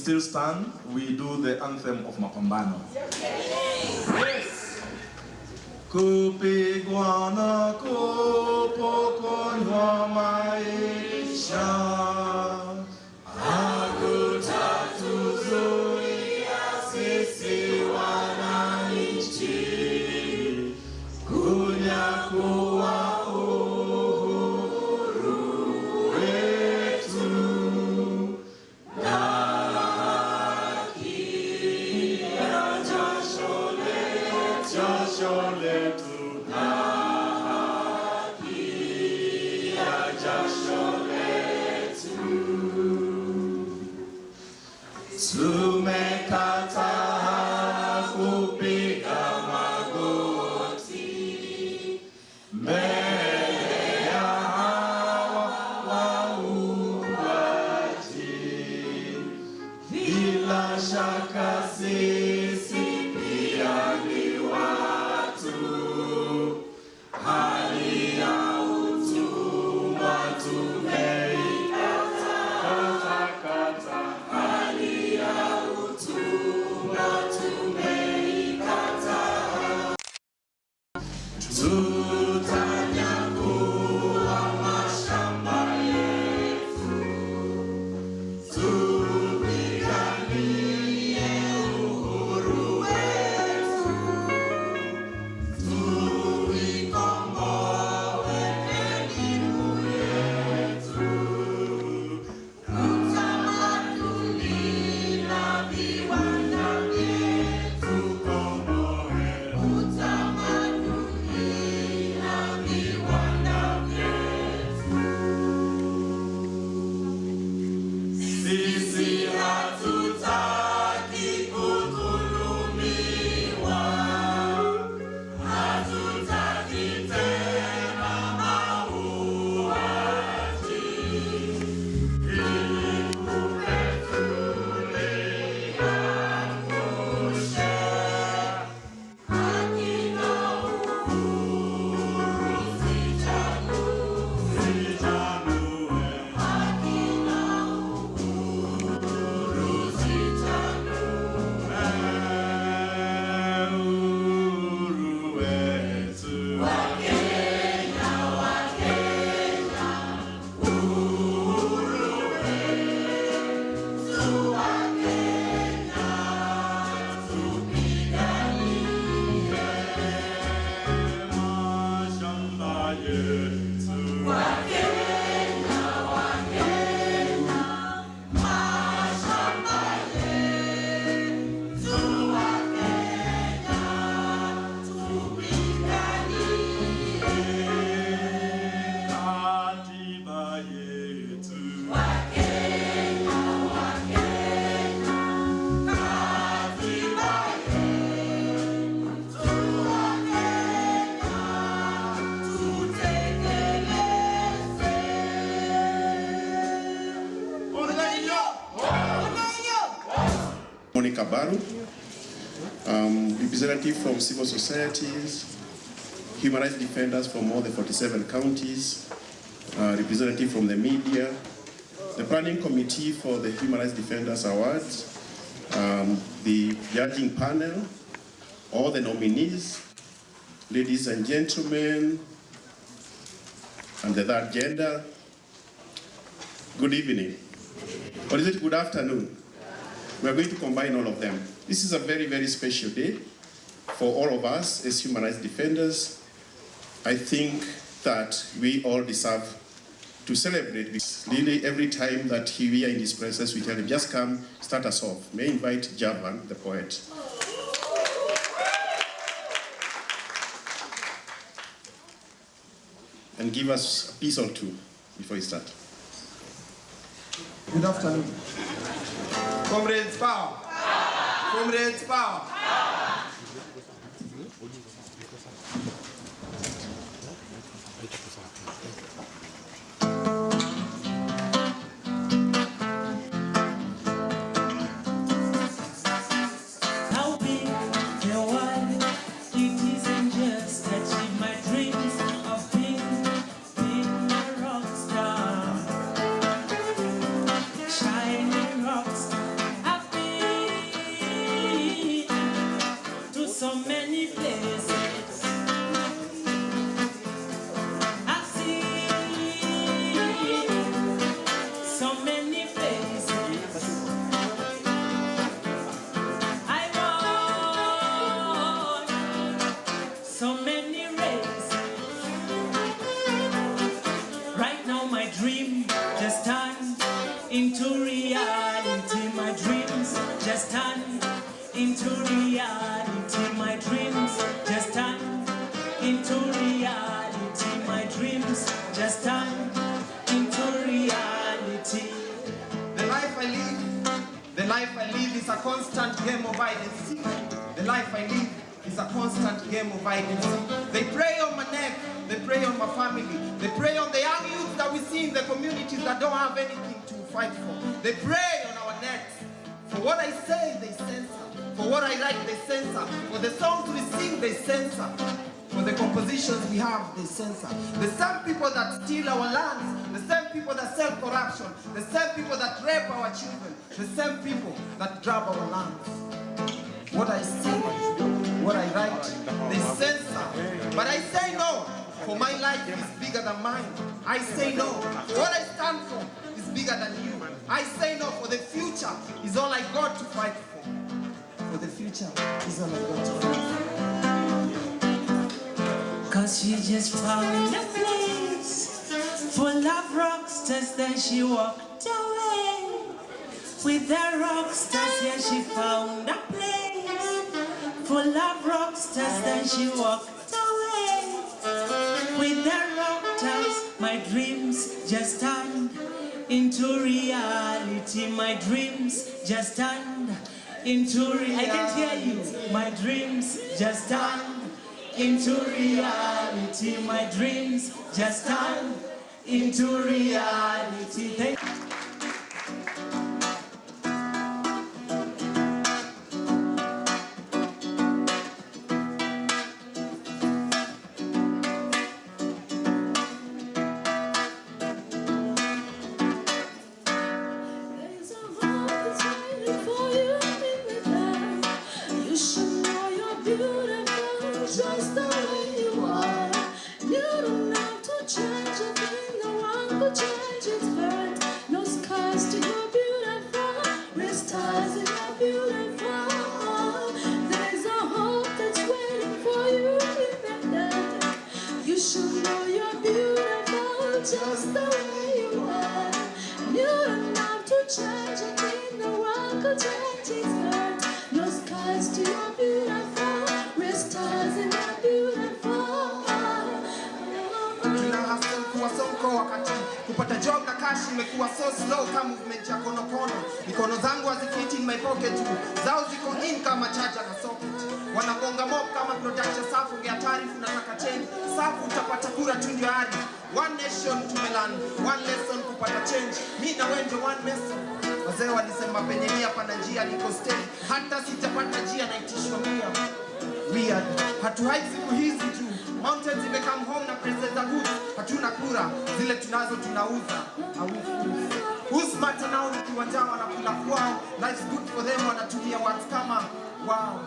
still stand, we do the anthem of Mapambano. Yes. Kupigwa na kupokonywa maisha, hakutatuzuia sisi wananchi kunyakuwa uhuru wetu na haki ya jasho letu na haki ya jasho letu. Tumekataa kupiga magoti mbele ya hawa wauaji. Bila shaka sisi pia ni watu, hali ya utumwa tumeikata, hali ya utumwa tumeikata. Tutanyakua mashamba yetu, tupiganie uhuru wetu, tuikomboe elimu yetu, utamaduni na viwanda vyetu, tukomboe utamaduni na viwanda vyetu. Sisi hatutaki kudhulumiwa, hatutaki tena mauaji. Ili kumbe tuliangushe haki na uhuru zijanue, haki na uhuru zijanue, uhuru wetu Wakenya, Wakenya, uhuru wetu Wakenya, tupiganie mashamba yetu. Wakenya, Wakenya, mashamba yetu Wakenya, tupiganie katiba yetu. Wakenya, Wakenya, katiba yetu Wakenya, tutekeleze. Monica Baru, representative from civil societies, human rights defenders from all the 47 counties, representative from the media, the planning committee for the Human Rights Defenders Awards, the judging panel, all the nominees, ladies and gentlemen, and the third gender, good evening. Or is it good afternoon? We are going to combine all of them. This is a very, very special day for all of us as human rights defenders. I think that we all deserve to celebrate this. Really, every time that we are in his presence, we tell him, just come, start us off. May I invite Javan, the poet. And give us a piece or two before we start. Good afternoon. Comrades, power! Comrades, power! How big the world, it isn't just achieve my dreams of being a rock star. Shining rocks, I've many places. I see so many faces. I want so many races. Right now my dream just turned into reality. My dreams just turned into reality. My dreams just turned into reality. My dreams just turned into reality. The life I live is a constant game of hide and seek. The life I live is a constant game of hide and seek. They prey on my neck, they prey on my family, they prey on the young youth that we see in the communities that don't have anything to fight for. They prey on our necks. For what I say, they censor. For what I write, they censor. For the songs we sing, they censor. For the compositions we have, they censor. The same people that steal our lands, the same people that sell corruption, the same people that rape our children, the same people that grab our lands. What I say, what I write, they censor. But I say no, for my life is bigger than mine. I say no, for what I stand for is bigger than you. I say no, for the future is all I got to fight for. For the future is all I got to fight for. Cause she just found a place full of rockstars, then she walked away. With the rockstars, yeah, she found a place full of rockstars, then she walked away. With the rockstars, my dreams just turned into reality. My dreams just turned into reality. I can't hear you. My dreams just turned into reality. My dreams just turned into reality. Thank you. Just the way you are. You don't have to change a thing. No one could change it. Hurt. No scars to your beautiful. Red stars in your beautiful. There's a hope that's waiting for you in the dark. You should know you're beautiful just the way you are. You don't have to change a thing. No one could change it. Hurt. No scars to your beautiful. Stars in your beautiful. Kila hustle kuwa sonko wakati kupata job na cash imekuwa so slow kama movement ya konokono. Mikono zangu hazifiti in my pocket tu. Zao ziko in kama charger na socket. Wanabonga mob kama production safu ngea taarifu nataka change. Safu utapata kura tu ndio hadi. One nation tumelan, one lesson kupata change. Mi na wewe ndio one message. Wazee walisema penye nia pana njia niko stay. Hata sitapata njia na itishwa mia. Weird. Hatuhide siku hizi juu. Mountains imecome home na presents za goods. Hatuna kura, zile tunazo tunauza. Who's smart now ni kiwanja wanakula kwao. Life's good for them, wanatumia words kama wow.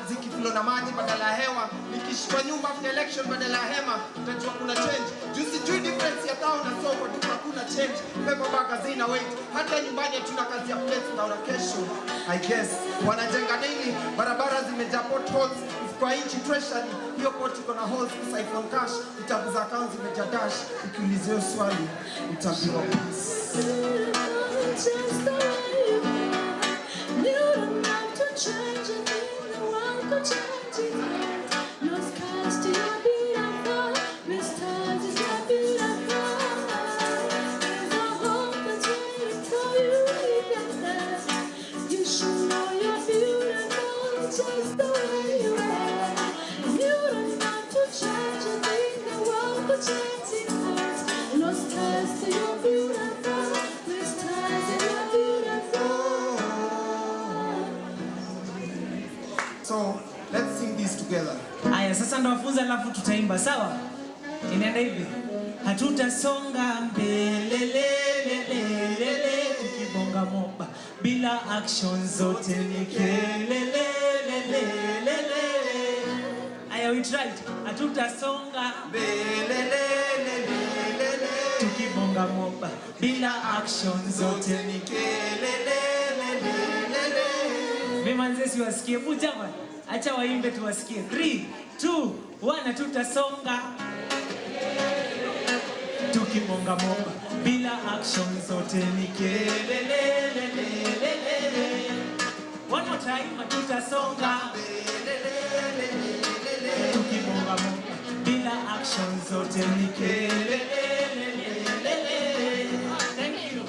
Ziki flow na maji badala ya hewa. Nikishikwa nyumba after election badala ya hema. Utajua kuna change. Juicy juu difference ya town na soko duka kuna change. Paper bag hazina weight. Hata nyumbani hatuna kazi ya plates na una kesho. I guess wanajenga nini? Barabara zimejaa potholes. Kwa inchi treasury, hiyo port iko na holes, siphon cash, vitabu za accounts zimejaa dash. Ukiulizia swali, utaambiwa peace. Just the way you are. You don't have to change a thing. No one could change it. No scars to your beautiful. No stars is your beautiful. There's a hope that's waiting for you in the dark. You should know you're beautiful. Just the way you are. You don't have to change a thing. No one could change it. No stars to your beautiful. No stars in your beautiful. So, let's sing this together. Aya, sasa ndo wafunza alafu tutaimba, sawa? Inaenda hivi. Hatutasonga mbele lele tukibonga moba bila action zote ni kelele lele. we tried. Hatutasonga. Tukibonga moba bila action zote ni kelele. Mimi manze siwasikie buja bwana. Acha waimbe tuwasikie. 3, 2, 1 hatutasonga. Tukibonga moba bila action zote ni kelele. One more time hatutasonga. Tukibonga moba bila action zote ni kelele. Thank you.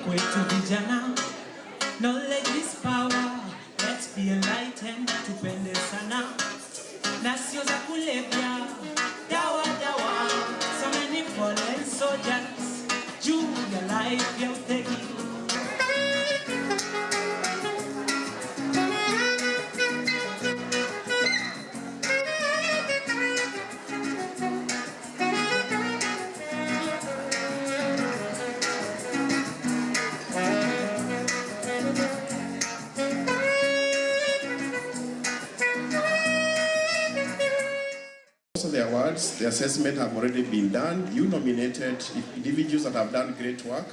Kwetu vijana, knowledge is power. Let's be enlightened, tupende sana. Na sio za kulevya, dawa. So many fallen soldiers, juu ya life ya uteki. Also the awards, the assessment have already been done. You nominated individuals that have done great work.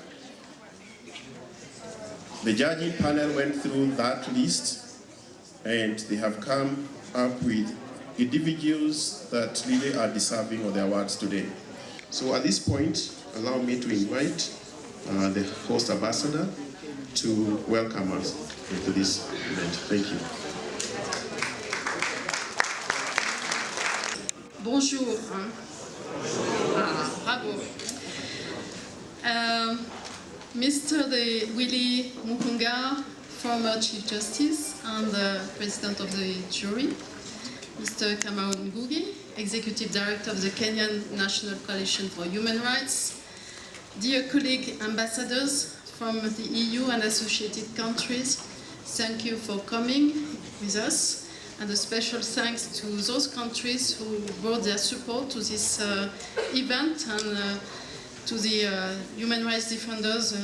The judging panel went through that list and they have come up with individuals that really are deserving of the awards today. So at this point, allow me to invite the host ambassador to welcome us into this event. Thank you. Bonjour. Bravo. Mr. Willy Mukunga, former Chief Justice and President of the jury. Mr. Cameron Ngugi, Executive Director of the Kenyan National Coalition for Human Rights. Dear colleague ambassadors from the EU and associated countries, thank you for coming with us. And a special thanks to those countries who brought their support to this event and to the human rights defenders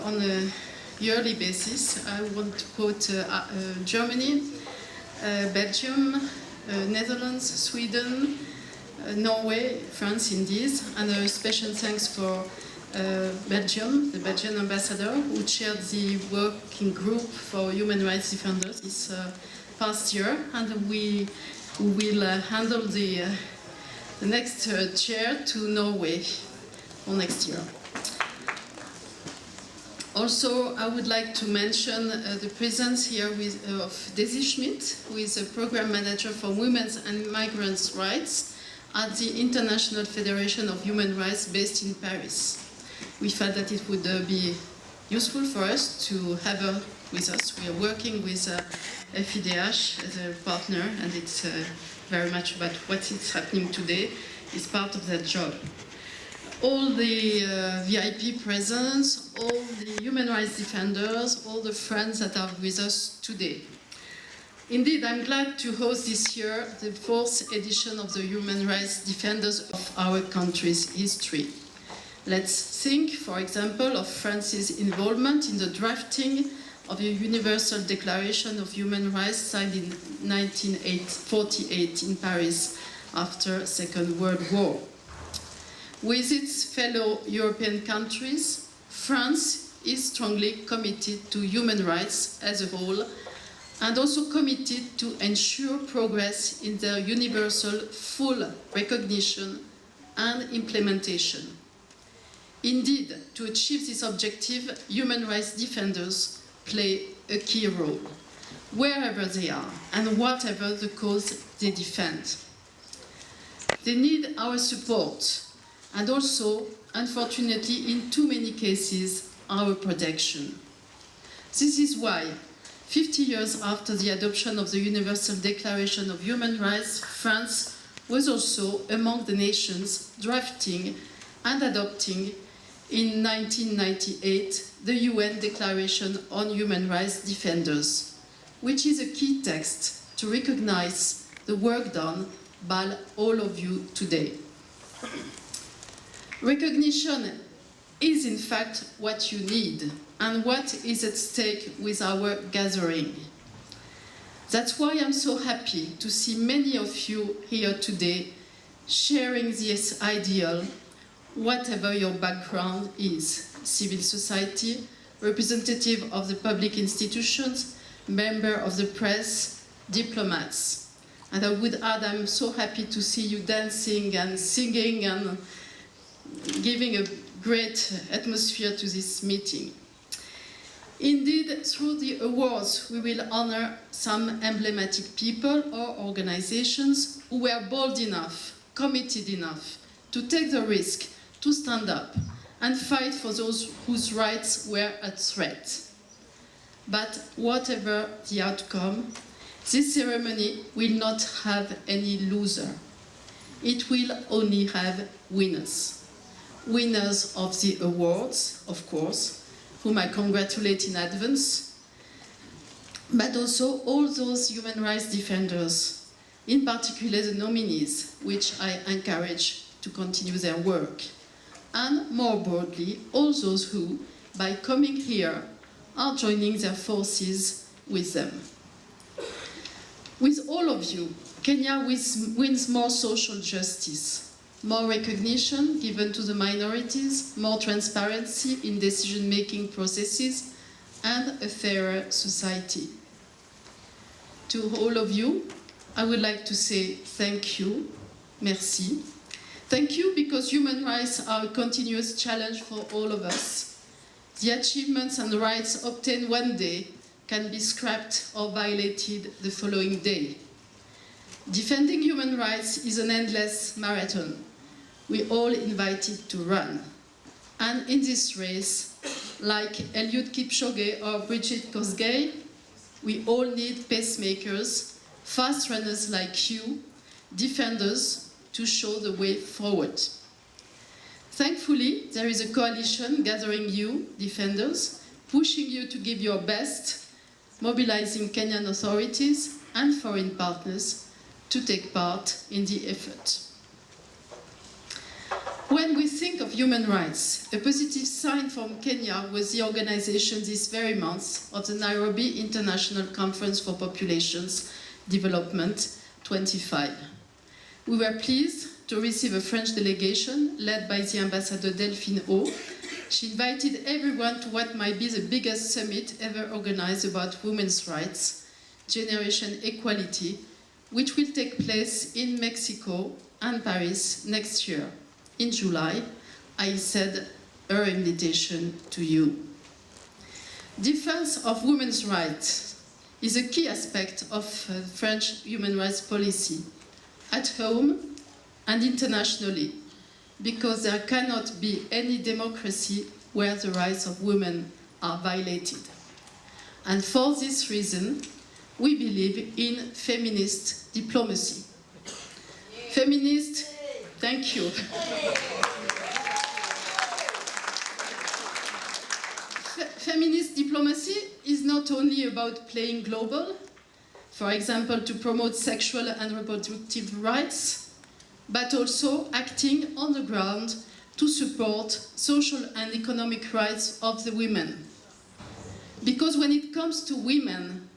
on a yearly basis. I want to quote Germany, Belgium, Netherlands, Sweden, Norway, France indeed, and a special thanks for Belgium, the Belgian ambassador who chaired the working group for human rights defenders this past year, and we will handle the next chair to Norway for next year. Also, I would like to mention the presence here of Daisy Schmidt, who is a program manager for women's and migrants' rights at the International Federation of Human Rights based in Paris. We felt that it would be useful for us to have her with us. We are working with FIDH as a partner, and it's very much about what is happening today. It's part of that job. All the VIP presents, all the human rights defenders, all the friends that are with us today. Indeed, I'm glad to host this year the 4th edition of the Human Rights Defenders of our country's history. Let's think, for example, of France's involvement in the drafting of the Universal Declaration of Human Rights signed in 1948 in Paris after the Second World War. With its fellow European countries, France is strongly committed to human rights as a whole and also committed to ensure progress in their universal full recognition and implementation. Indeed, to achieve this objective, human rights defenders play a key role, wherever they are and whatever the cause they defend. They need our support and also, unfortunately, in too many cases, our protection. This is why, 50 years after the adoption of the Universal Declaration of Human Rights, France was also among the nations drafting and adopting in 1998 the UN Declaration on Human Rights Defenders, which is a key text to recognize the work done by all of you today. Recognition is in fact what you need and what is at stake with our gathering. That's why I'm so happy to see many of you here today sharing this ideal, whatever your background is: civil society, representative of the public institutions, member of the press, diplomats. And I would add, I'm so happy to see you dancing and singing and giving a great atmosphere to this meeting. Indeed, through the awards, we will honor some emblematic people or organizations who were bold enough, committed enough to take the risk, to stand up and fight for those whose rights were at threat. But whatever the outcome, this ceremony will not have any loser. It will only have winners. Winners of the awards, of course, whom I congratulate in advance, but also all those human rights defenders, in particular the nominees, which I encourage to continue their work, and more broadly, all those who, by coming here, are joining their forces with them. With all of you, Kenya wins more social justice, more recognition given to the minorities, more transparency in decision-making processes, and a fairer society. To all of you, I would like to say thank you, merci. Thank you because human rights are a continuous challenge for all of us. The achievements and rights obtained one day can be scrapped or violated the following day. Defending human rights is an endless marathon. We all invited to run. And in this race, like Eliud Kipchoge or Bridget Kosgei, we all need pacemakers, fast runners like you, defenders, to show the way forward. Thankfully, there is a coalition gathering you, defenders, pushing you to give your best, mobilizing Kenyan authorities and foreign partners to take part in the effort. When we think of human rights, a positive sign from Kenya was the organization this very month of the Nairobi International Conference for Populations Development 25. We were pleased to receive a French delegation led by the Ambassador Delphine O. She invited everyone to what might be the biggest summit ever organized about women's rights, Generation Equality, which will take place in Mexico and Paris next year. In July, I said her invitation to you. Defense of women's rights is a key aspect of French human rights policy, at home and internationally, because there cannot be any democracy where the rights of women are violated. And for this reason, we believe in feminist diplomacy. Feminist, thank you. Feminist diplomacy is not only about playing global, for example, to promote sexual and reproductive rights, but also acting on the ground to support social and economic rights of the women. Because when it comes to women,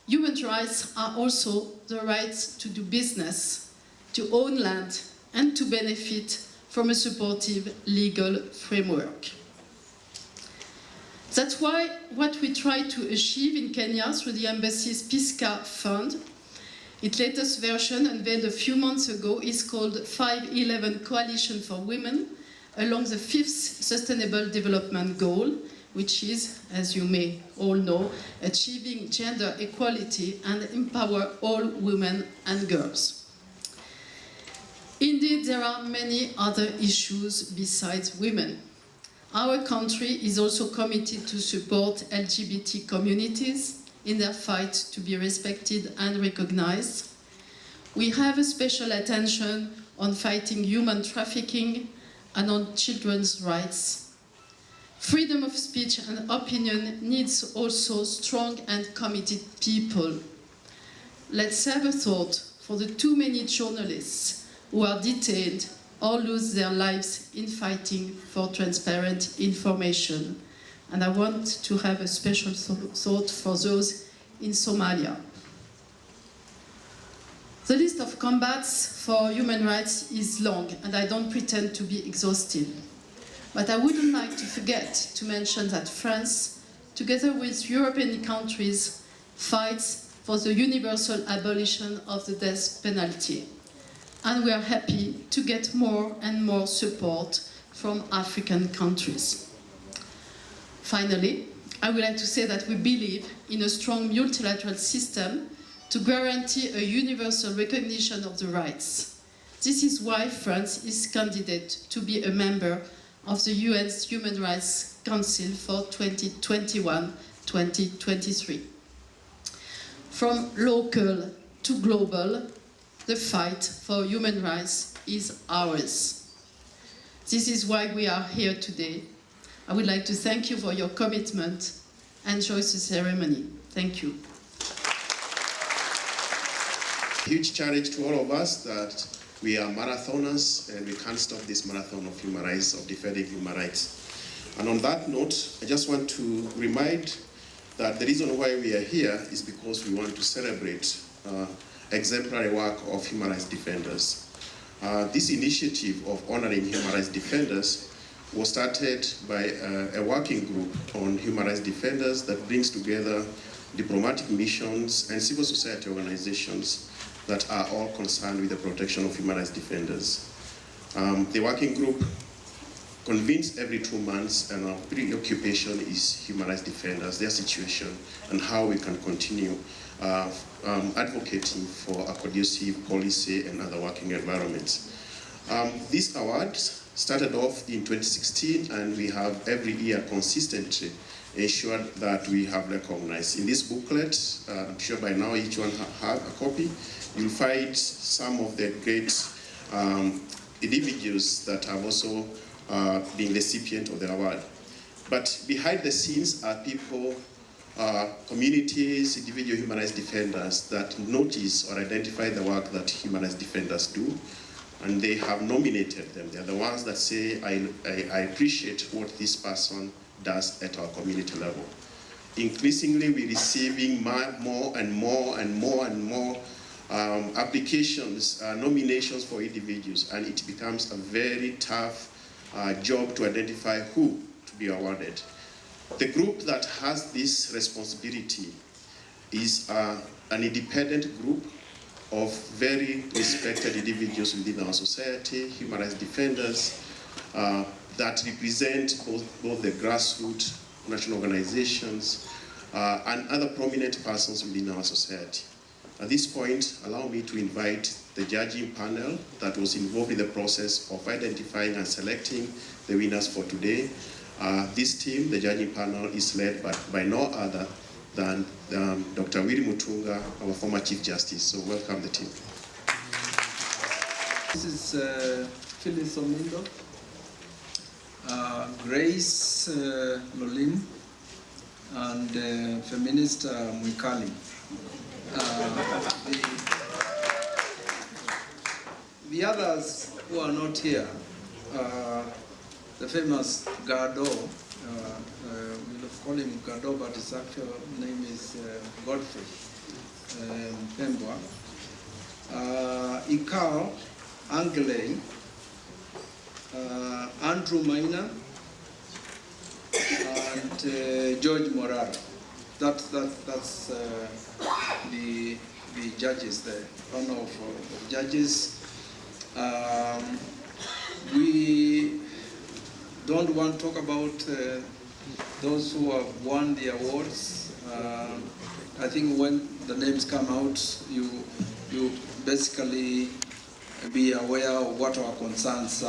human rights are also the right to do business, to own land, and to benefit from a supportive legal framework. That's why what we try to achieve in Kenya through the embassy's PISCA fund, its latest version unveiled a few months ago, is called 511 Coalition for Women, along the 5th Sustainable Development Goal, which is, as you may all know, achieving gender equality and empower all women and girls. Indeed, there are many other issues besides women. Our country is also committed to support LGBT communities in their fight to be respected and recognized. We have a special attention on fighting human trafficking and on children's rights. Freedom of speech and opinion needs also strong and committed people. Let's have a thought for the too many journalists who are detained or lose their lives in fighting for transparent information. And I want to have a special thought for those in Somalia. The list of combats for human rights is long, and I don't pretend to be exhaustive. But I wouldn't like to forget to mention that France, together with European countries, fights for the universal abolition of the death penalty. And we are happy to get more and more support from African countries. Finally, I would like to say that we believe in a strong multilateral system to guarantee a universal recognition of the rights. This is why France is candidate to be a member of the UN's Human Rights Council for 2021-2023. From local to global, the fight for human rights is ours. This is why we are here today. I would like to thank you for your commitment. Enjoy the ceremony. Thank you. Huge challenge to all of us that we are marathoners and we can't stop this marathon of human rights, of defending human rights. And on that note, I just want to remind that the reason why we are here is because we want to celebrate exemplary work of human rights defenders. This initiative of honoring human rights defenders was started by a working group on human rights defenders that brings together diplomatic missions and civil society organizations that are all concerned with the protection of human rights defenders. The working group convenes every 2 months, and our preoccupation is human rights defenders, their situation, and how we can continue advocating for a conducive policy and other working environments. This award started off in 2016, and we have every year consistently ensured that we have recognized. In this booklet, I'm sure by now each one have a copy, you'll find some of the great individuals that have also been recipient of the award. But behind the scenes are people, communities, individual human rights defenders that notice or identify the work that human rights defenders do, and they have nominated them. They're the ones that say, I appreciate what this person does at our community level. Increasingly, we're receiving more and more applications, nominations for individuals, and it becomes a very tough job to identify who to be awarded. The group that has this responsibility is an independent group of very respected individuals within our society, human rights defenders, that represent both the grassroots, national organizations, and other prominent persons within our society. At this point, allow me to invite the judging panel that was involved in the process of identifying and selecting the winners for today. This team, the judging panel, is led by no other than Dr. Willy Mutunga, our former Chief Justice. So welcome the team. This is Phyllis Omindo, Grace Lolim, and feminist Mwikali. The others who are not here, the famous Gado, we'll call him Gado, but his actual name is Godfrey Pembwa, Ikao Angley, Andrew Maina, and George Morara. That's the judges, the panel of judges. We don't want to talk about those who have won the awards. I think when the names come out, you basically be aware of what our concerns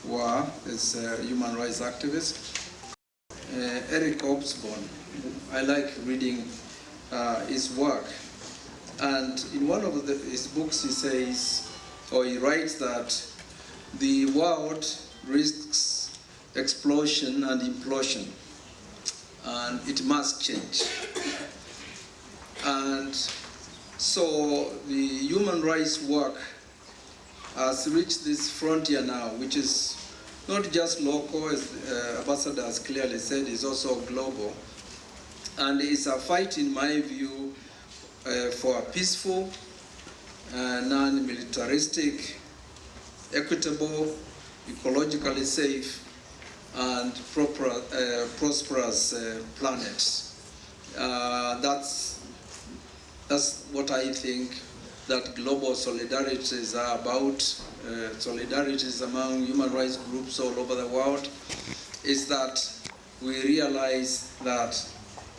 were as human rights activists. Eric Obsborn, I like reading his work, and in one of his books he says, or he writes that the world risks explosion and implosion, and it must change. And so the human rights work has reached this frontier now, which is not just local, as Ambassador has clearly said, it's also global. And it's a fight, in my view, for a peaceful non-militaristic, equitable, ecologically safe, and prosperous planet. That's what I think that global solidarities are about. Solidarities among human rights groups all over the world is that we realize that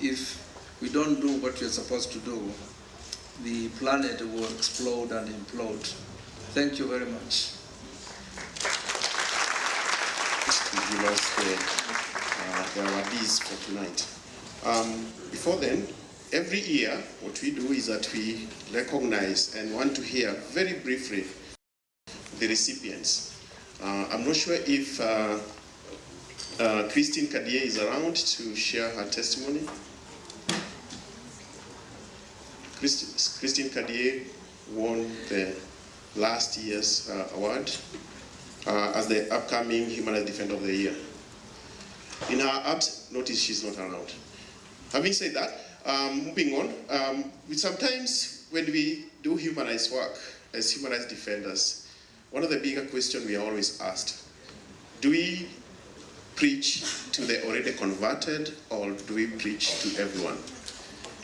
if we don't do what we're supposed to do, the planet will explode and implode. Thank you very much. Give us the awardees for tonight. Before then, every year what we do is that we recognize and want to hear very briefly the recipients. I'm not sure if Christine Kadier is around to share her testimony. Christine Kadier won the last year's award as the upcoming Human Rights Defender of the Year. In her absence, notice she's not around. Having said that, moving on, sometimes when we do human rights work as human rights defenders, one of the bigger questions we are always asked, do we preach to the already converted or do we preach to everyone?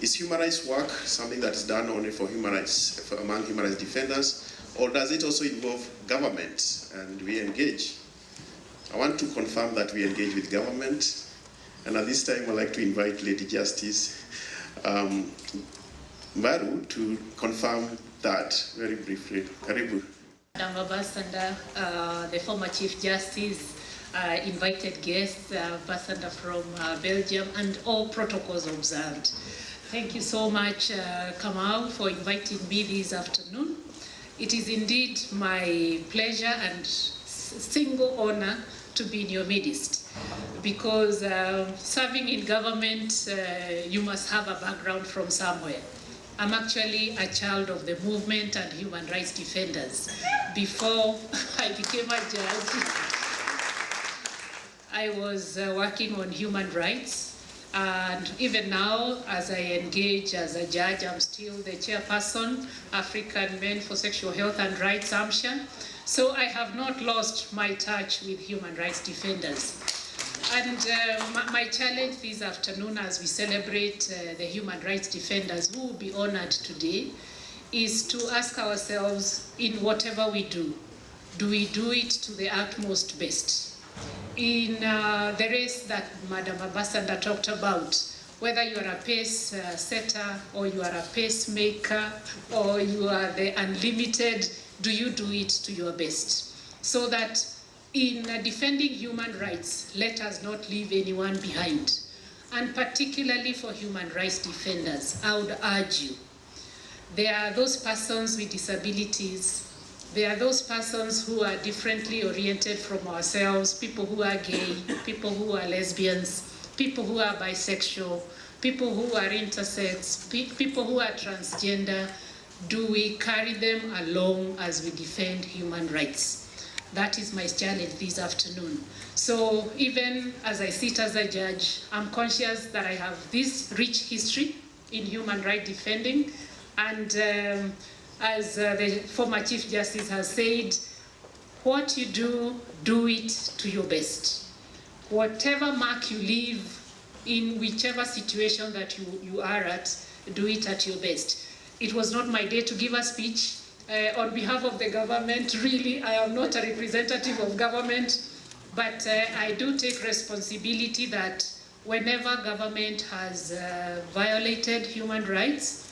Is human rights work something that is done only for human rights, among human rights defenders, or does it also involve government and we engage? I want to confirm that we engage with government, and at this time I'd like to invite Lady Justice Maru to confirm that very briefly. Karibu. Madam Ambassador, the former Chief Justice, invited guests, Ambassador from Belgium, and all protocols observed. Thank you so much, Kamau, for inviting me this afternoon. It is indeed my pleasure and single honor to be in your midst, because serving in government, you must have a background from somewhere. I'm actually a child of the movement and human rights defenders. Before I became a judge, I was working on human rights. And even now, as I engage as a judge, I'm still the chairperson, African Men for Sexual Health and Rights, AMSHA. So I have not lost my touch with human rights defenders. And my challenge this afternoon, as we celebrate the human rights defenders who will be honored today, is to ask ourselves, in whatever we do we do it to the utmost best? In the race that Madam Ambassador talked about, whether you are a pace setter or you are a pacemaker or you are the unlimited, do you do it to your best? So that in defending human rights, let us not leave anyone behind. And particularly for human rights defenders, I would urge you, there are those persons with disabilities, there are those persons who are differently oriented from ourselves, people who are gay, people who are lesbians, people who are bisexual, people who are intersex, people who are transgender. Do we carry them along as we defend human rights? That is my challenge this afternoon. So even as I sit as a judge, I'm conscious that I have this rich history in human rights defending, and as the former Chief Justice has said, what you do it to your best. Whatever mark you leave in whichever situation that you are at, do it at your best. It was not my day to give a speech. On behalf of the government, really, I am not a representative of government, but I do take responsibility that whenever government has violated human rights,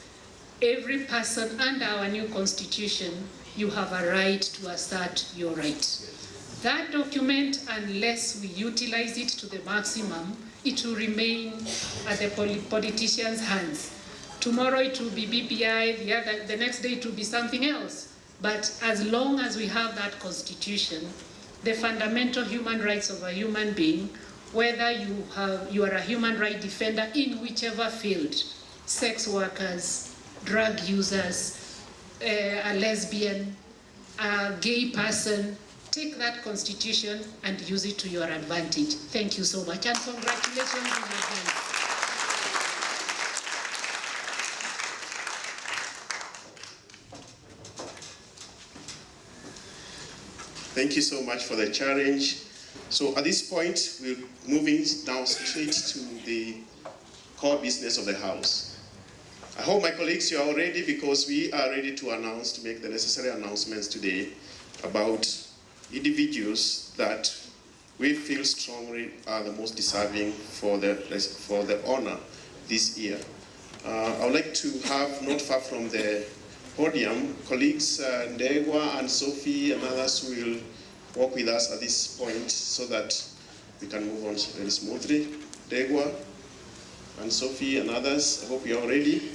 every person under our new constitution, you have a right to assert your right. That document, unless we utilize it to the maximum, it will remain at the politicians' hands. Tomorrow it will be BPI, the next day it will be something else. But as long as we have that constitution, the fundamental human rights of a human being, whether you are a human rights defender in whichever field, sex workers, drug users, a lesbian, a gay person, take that constitution and use it to your advantage. Thank you so much, and congratulations in advance. Thank you so much for the challenge. So at this point, we're moving now straight to the core business of the House. I hope my colleagues, you are all ready, because we are ready to make the necessary announcements today about individuals that we feel strongly are the most deserving for the honor this year. I would like to have, not far from the podium, colleagues Ndegwa and Sophie and others who will work with us at this point so that we can move on very smoothly. Ndegwa and Sophie and others, I hope you're all ready.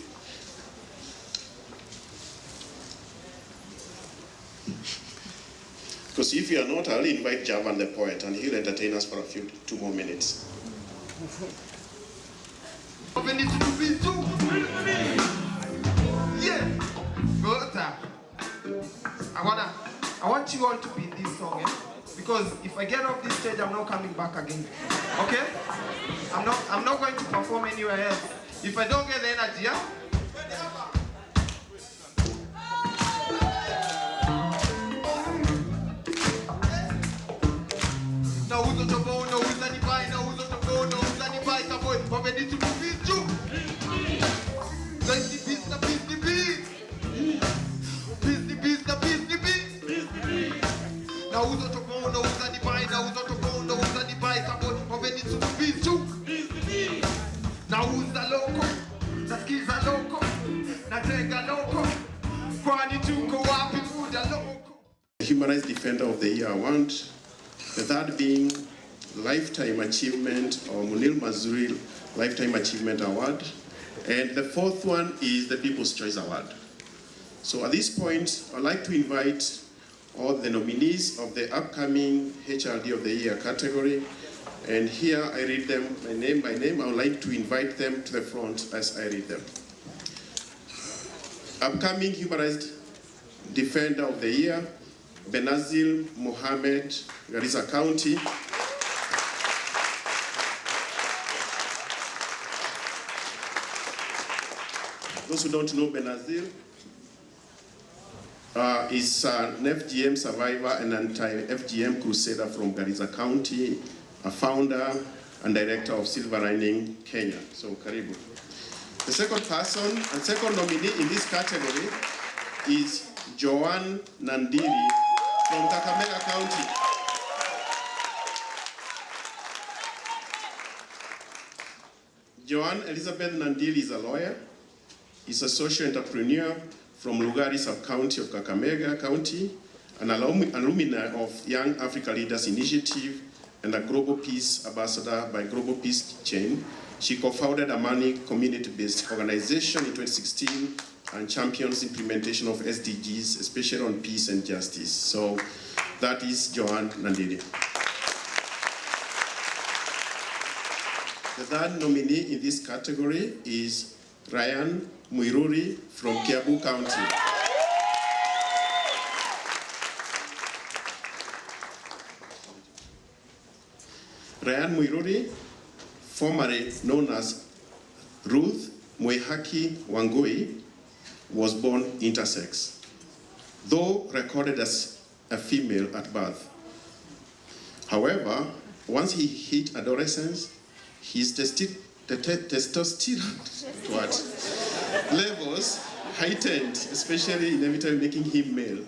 Because if you are not, I'll invite Javan the poet, and he'll entertain us for 2 more minutes. Yeah, good. I want you all to be in this song, because if I get off this stage, I'm not coming back again. Okay? I'm not going to perform anywhere else. If I don't get the energy, yeah? Now who's on the phone? Now who's on the bike? Now who's on the phone? Now who's on the bike? I'm going. But we need to move it too. Like the beast, the beast, the beast. Beast, the beast, the beast, the beast. Now who's on the phone? Now who's on the bike? Now who's on the phone? Now who's on the bike? I'm going. But we need to move it too. Now who's the loco? The skis are loco. The drink are loco. Kwani tuko wapi muda loco? Human Rights Defender of the Year Award. The third being Lifetime Achievement, or Munir Mazuri Lifetime Achievement Award. And the fourth one is the People's Choice Award. So at this point, I'd like to invite all the nominees of the upcoming HRD of the Year category. And here I read them by name by name. I would like to invite them to the front as I read them. Upcoming Human Rights Defender of the Year, Benazir Mohammed, Garissa County. Those who don't know Benazir, is an FGM survivor and anti-FGM crusader from Garissa County, a founder and director of Silver Lining Kenya. So, karibu. The second person and second nominee in this category is Joanne Nandiri from Kakamega County. Joanne Elizabeth Nandiri is a lawyer. Is a social entrepreneur from Lugari sub-county of Kakamega County, an alumni of Young Africa Leaders Initiative, and a Global Peace Ambassador by Global Peace Chain. She co-founded a Money community-based organization in 2016 and champions implementation of SDGs, especially on peace and justice. So that is Joanne Nandiri. The third nominee in this category is Ryan Muiruri from Kiambu County. Ryan Muiruri, formerly known as Ruth Mwehaki Wangui, was born intersex, though recorded as a female at birth. However, once he hit adolescence, his testosterone levels heightened, especially inevitably making him male.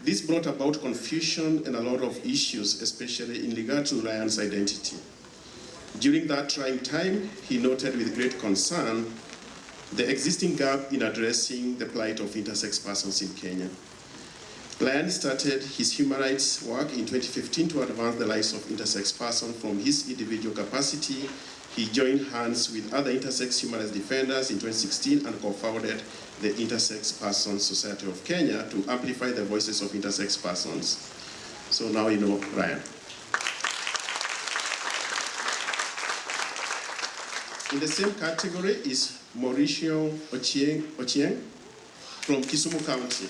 This brought about confusion and a lot of issues, especially in regard to Ryan's identity. During that trying time, he noted with great concern the existing gap in addressing the plight of intersex persons in Kenya. Ryan started his human rights work in 2015 to advance the lives of intersex persons from his individual capacity. He joined hands with other intersex human rights defenders in 2016 and co-founded the Intersex Persons Society of Kenya to amplify the voices of intersex persons. So now you know Ryan. In the same category is Mauricio Ochieng from Kisumu County.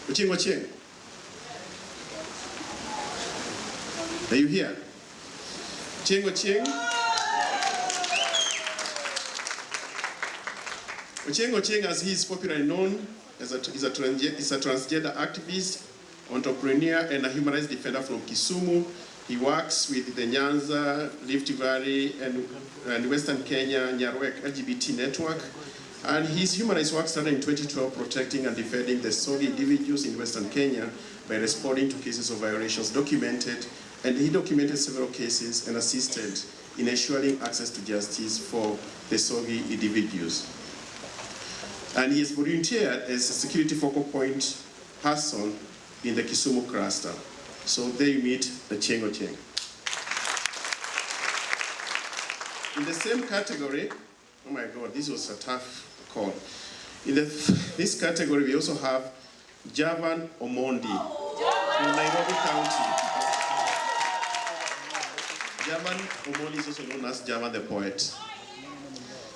Ochieng. Are you here? Ochieng. Ochieng, as he is popularly known, is a transgender activist, entrepreneur, and a human rights defender from Kisumu. He works with the Nyanza, Rift Valley, and Western Kenya Nyarwek LGBT network. And his human rights work started in 2012, protecting and defending the Sogi individuals in Western Kenya by responding to cases of violations documented. And he documented several cases and assisted in ensuring access to justice for the Sogi individuals. And he has volunteered as a security focal point person in the Kisumu cluster. So there you meet the Ochieng. In the same category, oh my God, this was a tough call. In this category, we also have Javan Omondi from Nairobi County. Javan Omondi is also known as Javan the poet.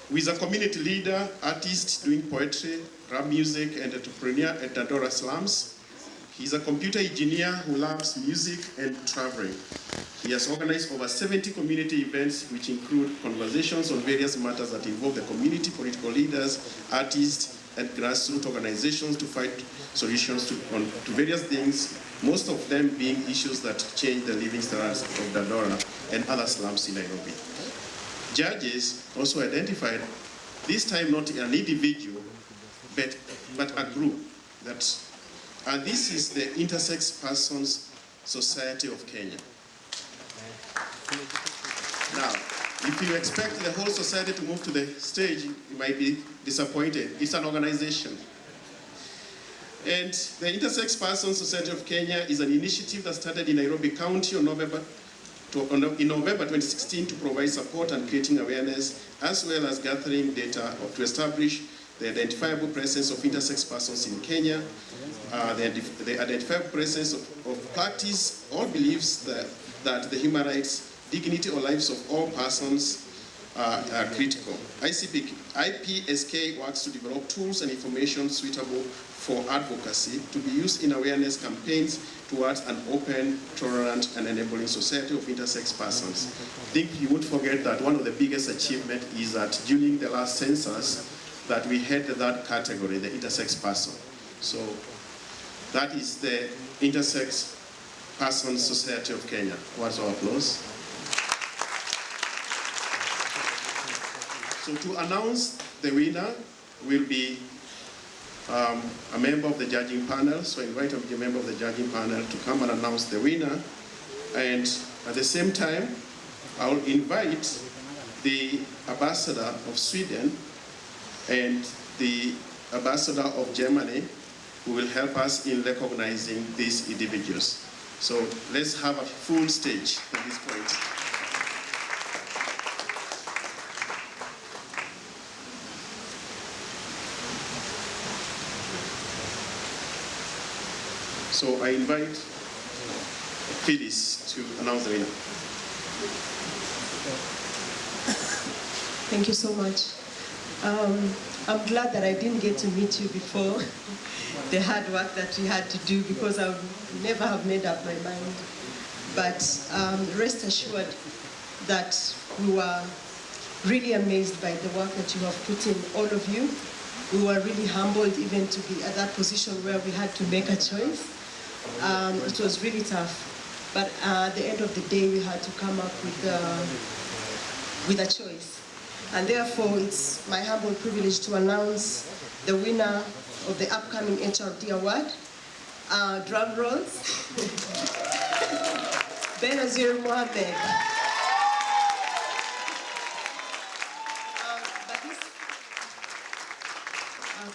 Who is a community leader, artist doing poetry, rap music, and entrepreneur at Dandora slums. He's a computer engineer who loves music and traveling. He has organized over 70 community events, which include conversations on various matters that involve the community, political leaders, artists, and grassroots organizations to find solutions to various things, most of them being issues that change the living standards of Dandora and other slums in Nairobi. Judges also identified, this time not an individual, but a group that. And this is the Intersex Persons Society of Kenya. Now, if you expect the whole society to move to the stage, you might be disappointed. It's an organization. And the Intersex Persons Society of Kenya is an initiative that started in Nairobi County in November 2016 to provide support and creating awareness, as well as gathering data to establish the identifiable presence of intersex persons in Kenya, the identifiable presence of practice or beliefs that the human rights, dignity or lives of all persons are critical. IPSK works to develop tools and information suitable for advocacy to be used in awareness campaigns towards an open, tolerant, and enabling society of intersex persons. I think you would forget that one of the biggest achievements is that during the last census, that we had that category, the intersex person. So that is the Intersex Persons Society of Kenya. What's our applause? So to announce the winner will be a member of the judging panel. So I invite a member of the judging panel to come and announce the winner. And at the same time, I will invite the ambassador of Sweden and the ambassador of Germany, who will help us in recognizing these individuals. So let's have a full stage at this point. So I invite Phyllis to announce the winner. Thank you so much. I'm glad that I didn't get to meet you before the hard work that we had to do, because I would never have made up my mind. But rest assured that we were really amazed by the work that you have put in, all of you. We were really humbled even to be at that position where we had to make a choice. It was really tough. But at the end of the day, we had to come up with a choice. And therefore, it's my humble privilege to announce the winner of the upcoming HRD Award. Drum rolls. Benazir Mohammed.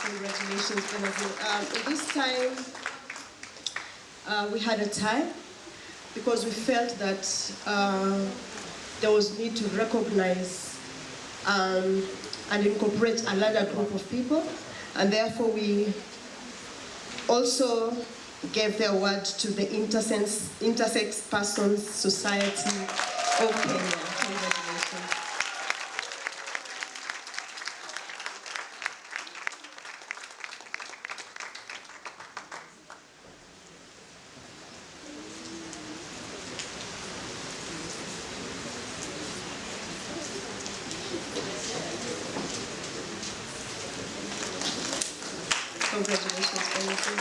Congratulations, Benazir. This time, we had a tie because we felt that there was need to recognize and incorporate a larger group of people, and therefore we also gave the award to the Intersex Persons Society of Kenya. Congratulations. Congratulations, Benazir.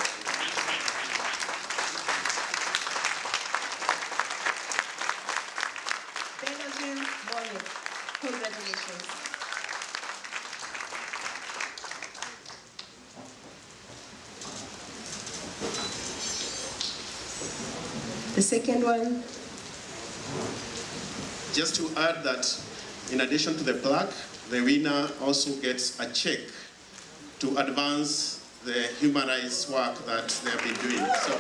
Benazir Monet, congratulations. The second one. Just to add that in addition to the plaque, the winner also gets a check to advance the human rights work that they have been doing. So,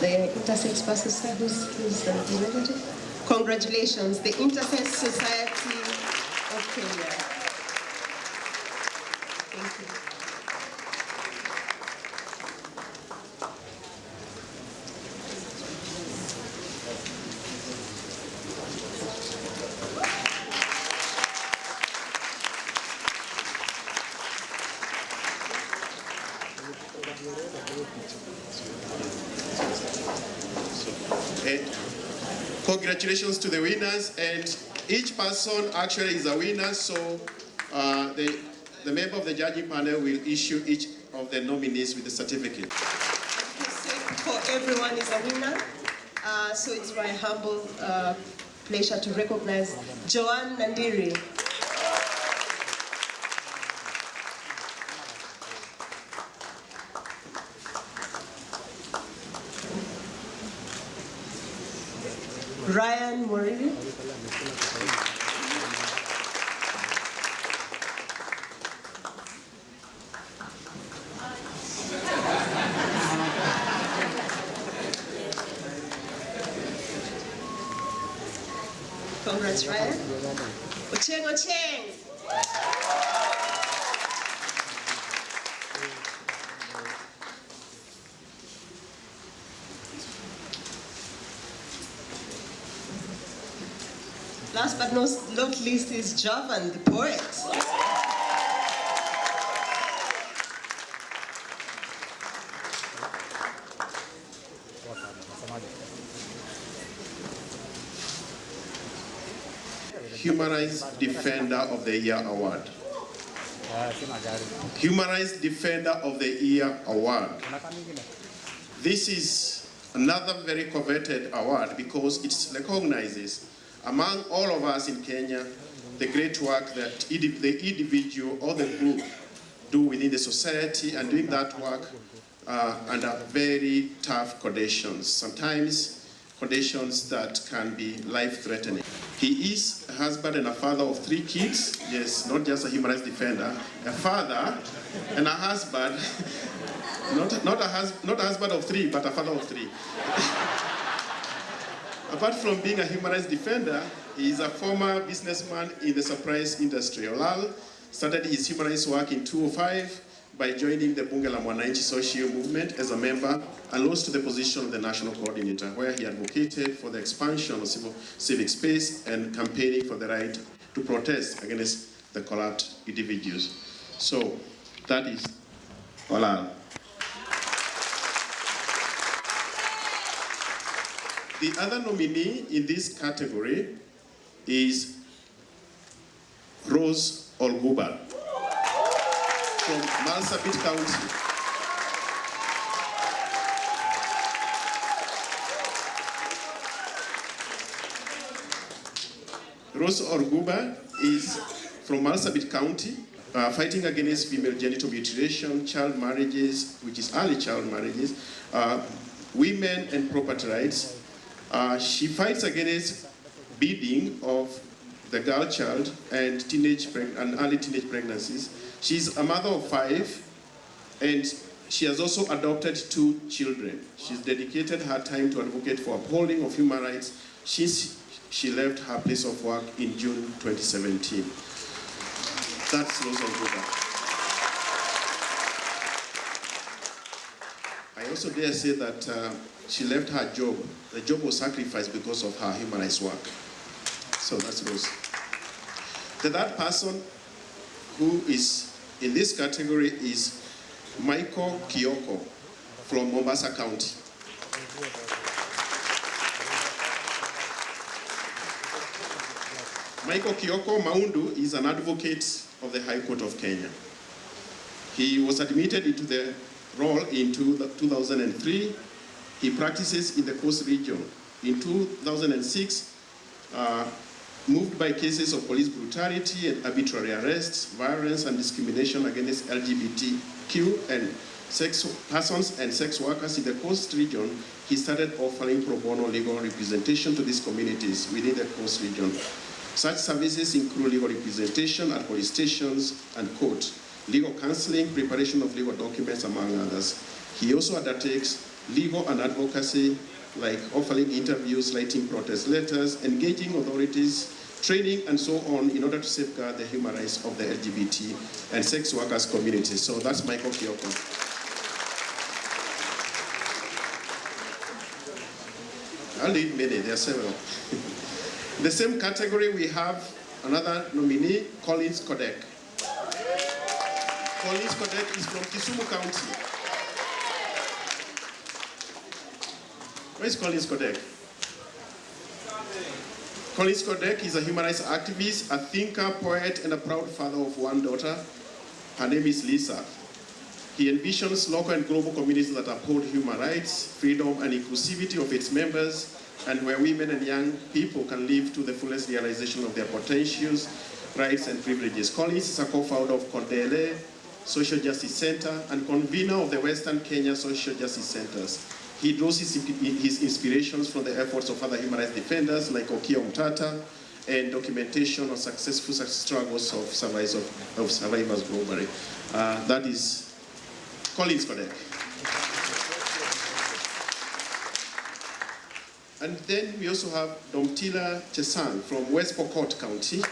the Intersex person, who's the representative? Congratulations, the Intersex Society of Kenya. Thank you. Congratulations to the winners, and each person actually is a winner, so the member of the judging panel will issue each of the nominees with a certificate. For everyone is a winner, so it's my humble pleasure to recognize Joanne Nandiri. Ryan Morili. Congrats, Ryan. Ocheng Ocheng. Last but not least is Javan, the poet. Human Rights Defender of the Year Award. Human Rights Defender of the Year Award. This is another very coveted award because it recognizes among all of us in Kenya the great work that the individual or the group do within the society, and doing that work under very tough conditions, sometimes conditions that can be life-threatening. He is a husband and a father of 3 kids. Yes, not just a human rights defender, a father and a husband, not a husband of 3, but a father of 3. Apart from being a human rights defender, he is a former businessman in the surprise industry. Olal started his human rights work in 2005 by joining the Bunge la Mwananchi social movement as a member, and rose to the position of the national coordinator, where he advocated for the expansion of civic space and campaigning for the right to protest against the corrupt individuals. So that is Olal. The other nominee in this category is Rose Olguba from Marsabit County. Rose Olguba is from Marsabit County, fighting against female genital mutilation, child marriages, which is early child marriages, women and property rights. She fights against beating of the girl child and early teenage pregnancies. She's a mother of 5, and she has also adopted 2 children. She's dedicated her time to advocate for upholding of human rights since she left her place of work in June 2017. That's Rose Olguba. I also dare say that she left her job. The job was sacrificed because of her human rights work. So that's Rose. The third person who is in this category is Michael Kioko from Mombasa County. Michael Kioko Maundu is an advocate of the High Court of Kenya. He was admitted into the role in 2003. He practices in the Coast region. In 2006, moved by cases of police brutality and arbitrary arrests, violence and discrimination against LGBTQ and persons and sex workers in the Coast region, he started offering pro bono legal representation to these communities within the Coast region. Such services include legal representation at police stations and court, legal counseling, preparation of legal documents, among others. He also undertakes legal and advocacy, like offering interviews, writing protest letters, engaging authorities, training, and so on, in order to safeguard the human rights of the LGBT and sex workers community. So that's Michael Kioko. I'll leave many, there are several. In the same category, we have another nominee, Collins Kodek. Collins Kodek is from Kisumu County. Where is Collins Kodek? Collins Kodek is a human rights activist, a thinker, poet, and a proud father of one daughter. Her name is Lisa. He envisions local and global communities that uphold human rights, freedom, and inclusivity of its members, and where women and young people can live to the fullest realization of their potentials, rights, and privileges. Collins is a co-founder of Kondele Social Justice Center and convener of the Western Kenya Social Justice Centers. He draws his inspirations from the efforts of other human rights defenders like Okia Umtata and documentation of successful struggles of survivors globally. That is Collins Kodek. And then we also have Domtila Chesang from West Pokot County.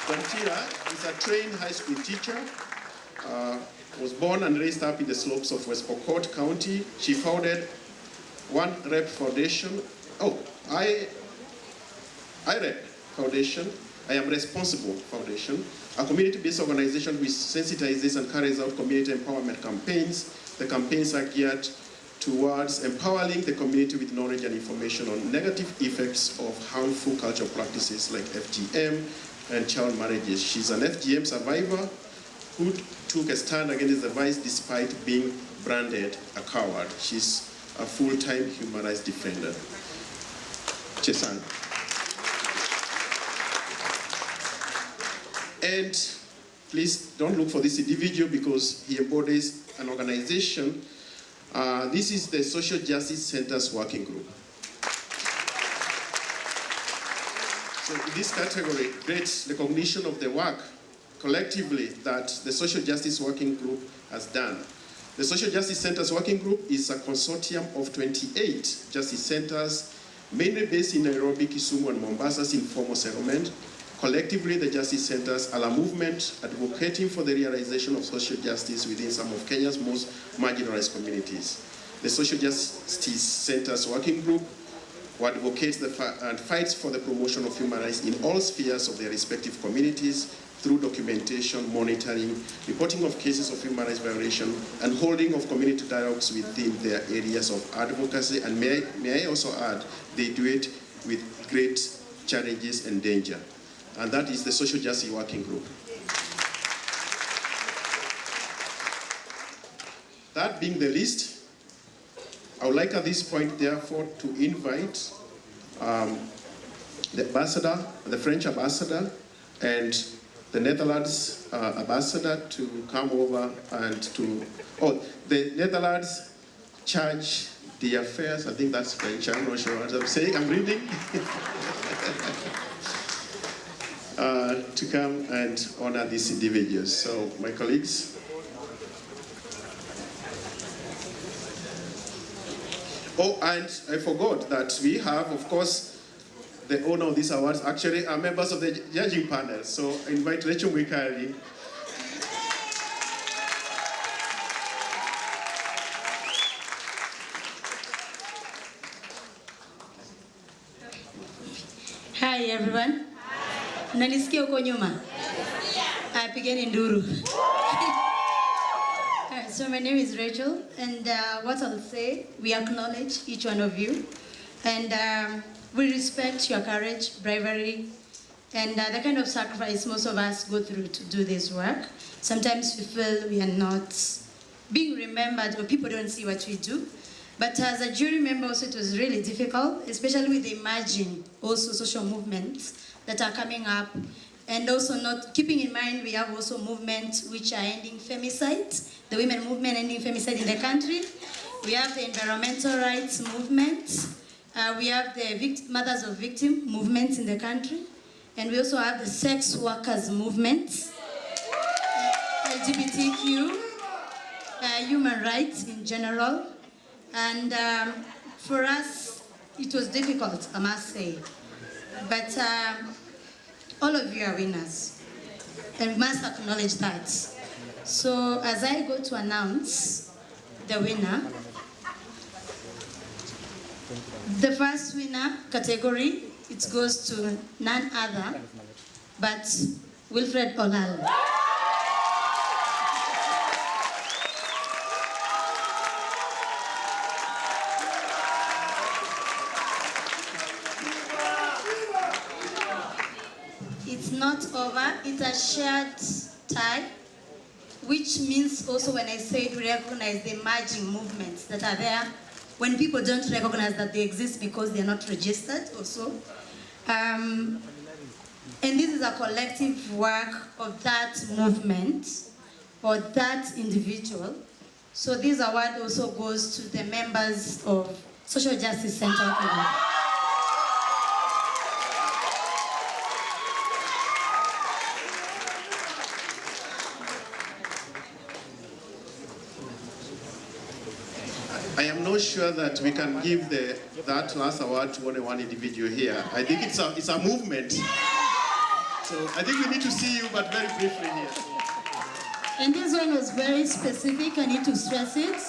Domtila is a trained high school teacher. Was born and raised up in the slopes of West Pokot County. She founded One Rep Foundation. I Rep Foundation. I Am Responsible Foundation, a community-based organization which sensitizes and carries out community empowerment campaigns. The campaigns are geared towards empowering the community with knowledge and information on negative effects of harmful cultural practices like FGM and child marriages. She's an FGM survivor who took a stand against the vice despite being branded a coward. She's a full-time human rights defender. Chesang. And please don't look for this individual because he embodies an organization. This is the Social Justice Centers Working Group. So in this category, great recognition of the work collectively that the Social Justice Working Group has done. The Social Justice Centers Working Group is a consortium of 28 justice centers, mainly based in Nairobi, Kisumu, and Mombasa's informal settlement. Collectively, the justice centers are a movement advocating for the realization of social justice within some of Kenya's most marginalized communities. The Social Justice Centers Working Group advocates and fights for the promotion of human rights in all spheres of their respective communities through documentation, monitoring, reporting of cases of human rights violation, and holding of community dialogues within their areas of advocacy. And may I also add, they do it with great challenges and danger. And that is the Social Justice Working Group. That being the list, I would like at this point, therefore, to invite the ambassador, the French ambassador, and the Netherlands ambassador to come over and to, the Netherlands charge the affairs, I think that's French, I'm not sure what I'm saying, I'm reading. To come and honor these individuals. So, my colleagues. Oh, and I forgot that we have, of course, the owner of these awards actually are members of the judging panel. So, I invite Rachel Mwikali. Hi everyone. Mnanisikia huko nyuma? Pigeni nduru. So my name is Rachel, and what I'll say, we acknowledge each one of you, and we respect your courage, bravery, and the kind of sacrifice most of us go through to do this work. Sometimes we feel we are not being remembered, or people don't see what we do. But as a jury member also, it was really difficult, especially with the emerging also social movements that are coming up. And also not keeping in mind, we have also movements which are ending femicide, the women movement ending femicide in the country. We have the environmental rights movement. We have the mothers of victim movements in the country. And we also have the sex workers movements, LGBTQ, human rights in general. And for us, it was difficult, I must say. But all of you are winners, and we must acknowledge that. So as I go to announce the winner, the first winner category, it goes to none other but Wilfred Olal. It's not over, it's a shared tie, which means also when I say to recognize the emerging movements that are there, when people don't recognize that they exist because they're not registered also. And this is a collective work of that movement or that individual. So this award also goes to the members of Social Justice Center. I am not sure that we can give that last award to only one individual here. I think it's a movement. So I think we need to see you, but very briefly here. And this one was very specific, I need to stress it,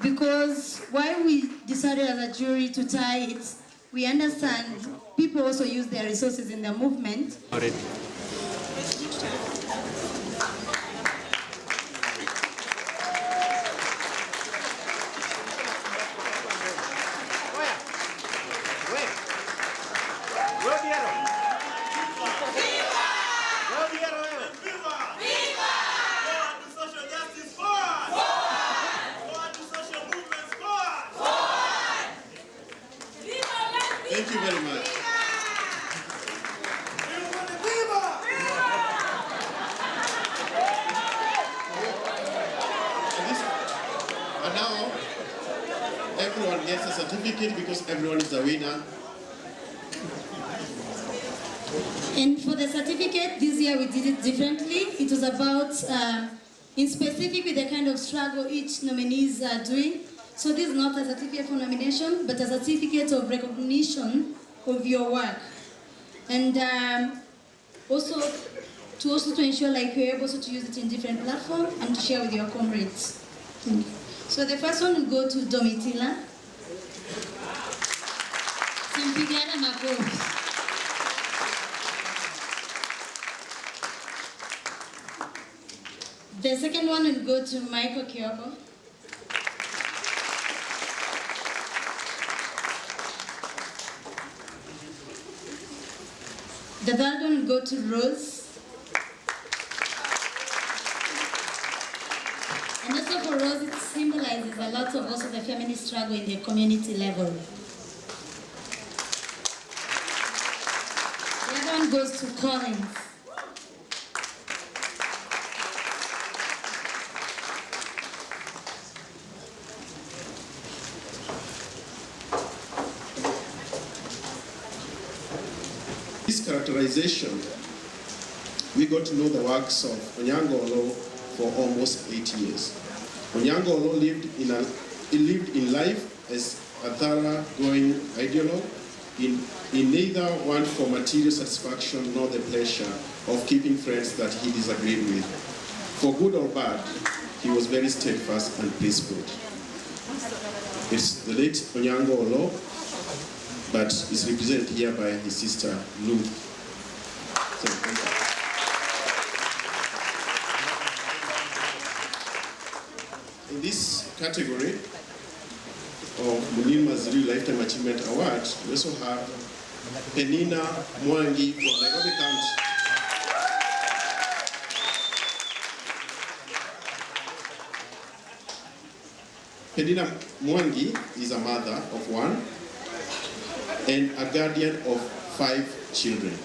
because why we decided as a jury to tie it, we understand people also use their resources in the movement. Thank you very much. And now, everyone gets a certificate because everyone is a winner. And for the certificate, this year we did it differently. It was about, in specific with the kind of struggle each nominees are doing. So this is not a certificate for nomination, but a certificate of recognition of your work. And also to ensure like you're able to use it in different platforms and to share with your comrades. So the first one will go to Domitila. Simpigana Makofi. The second one will go to Michael Kyoko. The third one will go to Rose. And also for Rose, it symbolizes a lot of also the feminist struggle in the community level. The other one goes to Collins. This characterization, we got to know the works of Onyango Olo for almost 8 years. Onyango Olo lived in life as a thorough-going ideologue, in neither want for material satisfaction nor the pleasure of keeping friends that he disagreed with. For good or bad, he was very steadfast and peaceful. It's the late Onyango Olo. but is represented here by his sister, Lou. In this category of Munir Mazrui Lifetime Achievement Award, we also have Penina Mwangi from Nairobi County. Penina Mwangi is a mother of one and a guardian of 5 children,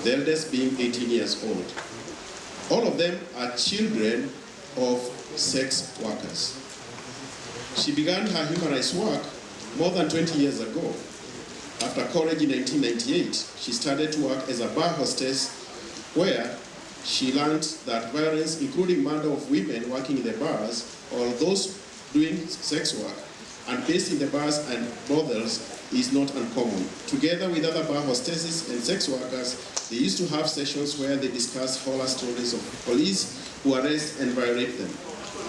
the eldest being 18 years old. All of them are children of sex workers. She began her human rights work more than 20 years ago. After college in 1998, she started to work as a bar hostess where she learned that violence, including murder of women working in the bars or those doing sex work and based in the bars and brothels, is not uncommon. Together with other bar hostesses and sex workers, they used to have sessions where they discussed horror stories of police who arrest and violate them,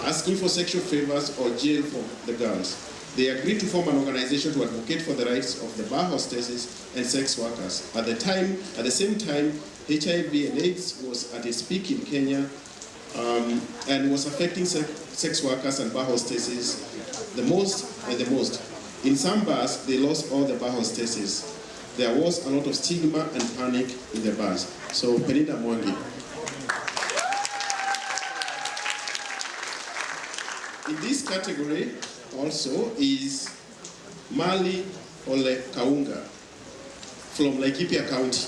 asking for sexual favors or jail for the girls. They agreed to form an organization to advocate for the rights of the bar hostesses and sex workers. At the same time, HIV and AIDS was at its peak in Kenya and was affecting sex workers and bar hostesses the most. In some bars, they lost all the bar hostesses. There was a lot of stigma and panic in the bars. So, Penina Mwangi. In this category also is Mali Ole Kaunga from Laikipia County.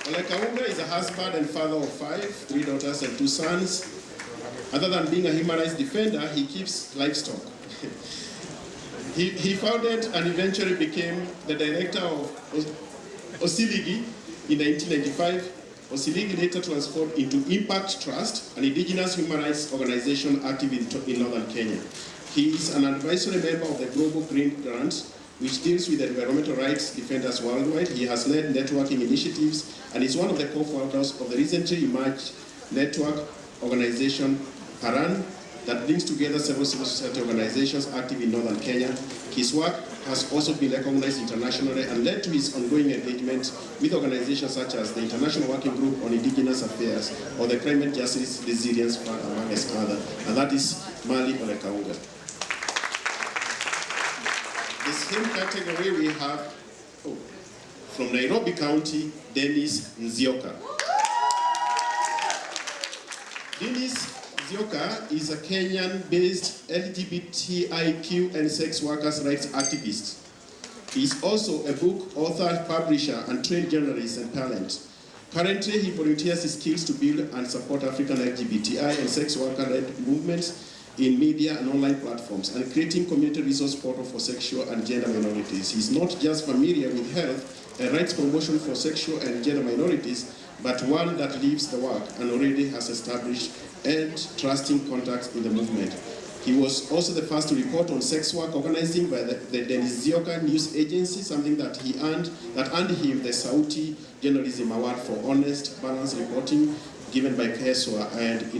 Ole Kaunga is a husband and father of 5, 3 daughters and 2 sons. Other than being a human rights defender, he keeps livestock. He founded and eventually became the director of Osiligi in 1995. Osiligi later transformed into Impact Trust, an indigenous human rights organization active in northern Kenya. He is an advisory member of the Global Green Grant, which deals with environmental rights defenders worldwide. He has led networking initiatives and is one of the co-founders of the recently emerged network organization Paran that brings together several civil society organizations active in northern Kenya. His work has also been recognized internationally and led to his ongoing engagement with organizations such as the International Working Group on Indigenous Affairs or the Climate Justice Resilience Fund, amongst others. And that is Mali Ole Kaunga. The same category we have from Nairobi County, Dennis Nzioka. Dennis Nzioka is a Kenyan-based LGBTIQ and sex workers' rights activist. He is also a book author, publisher, and trained journalist and talent. Currently, he volunteers his skills to build and support African LGBTI and sex worker-led movements in media and online platforms, and creating community resource portal for sexual and gender minorities. He's not just familiar with health and rights promotion for sexual and gender minorities, but one that lives the work and already has established and trusting contacts in the movement. He was also the first to report on sex work organizing by the Dennis Nzioka News Agency, something that earned him the Sauti Journalism Award for honest, balanced reporting given by KESWA and at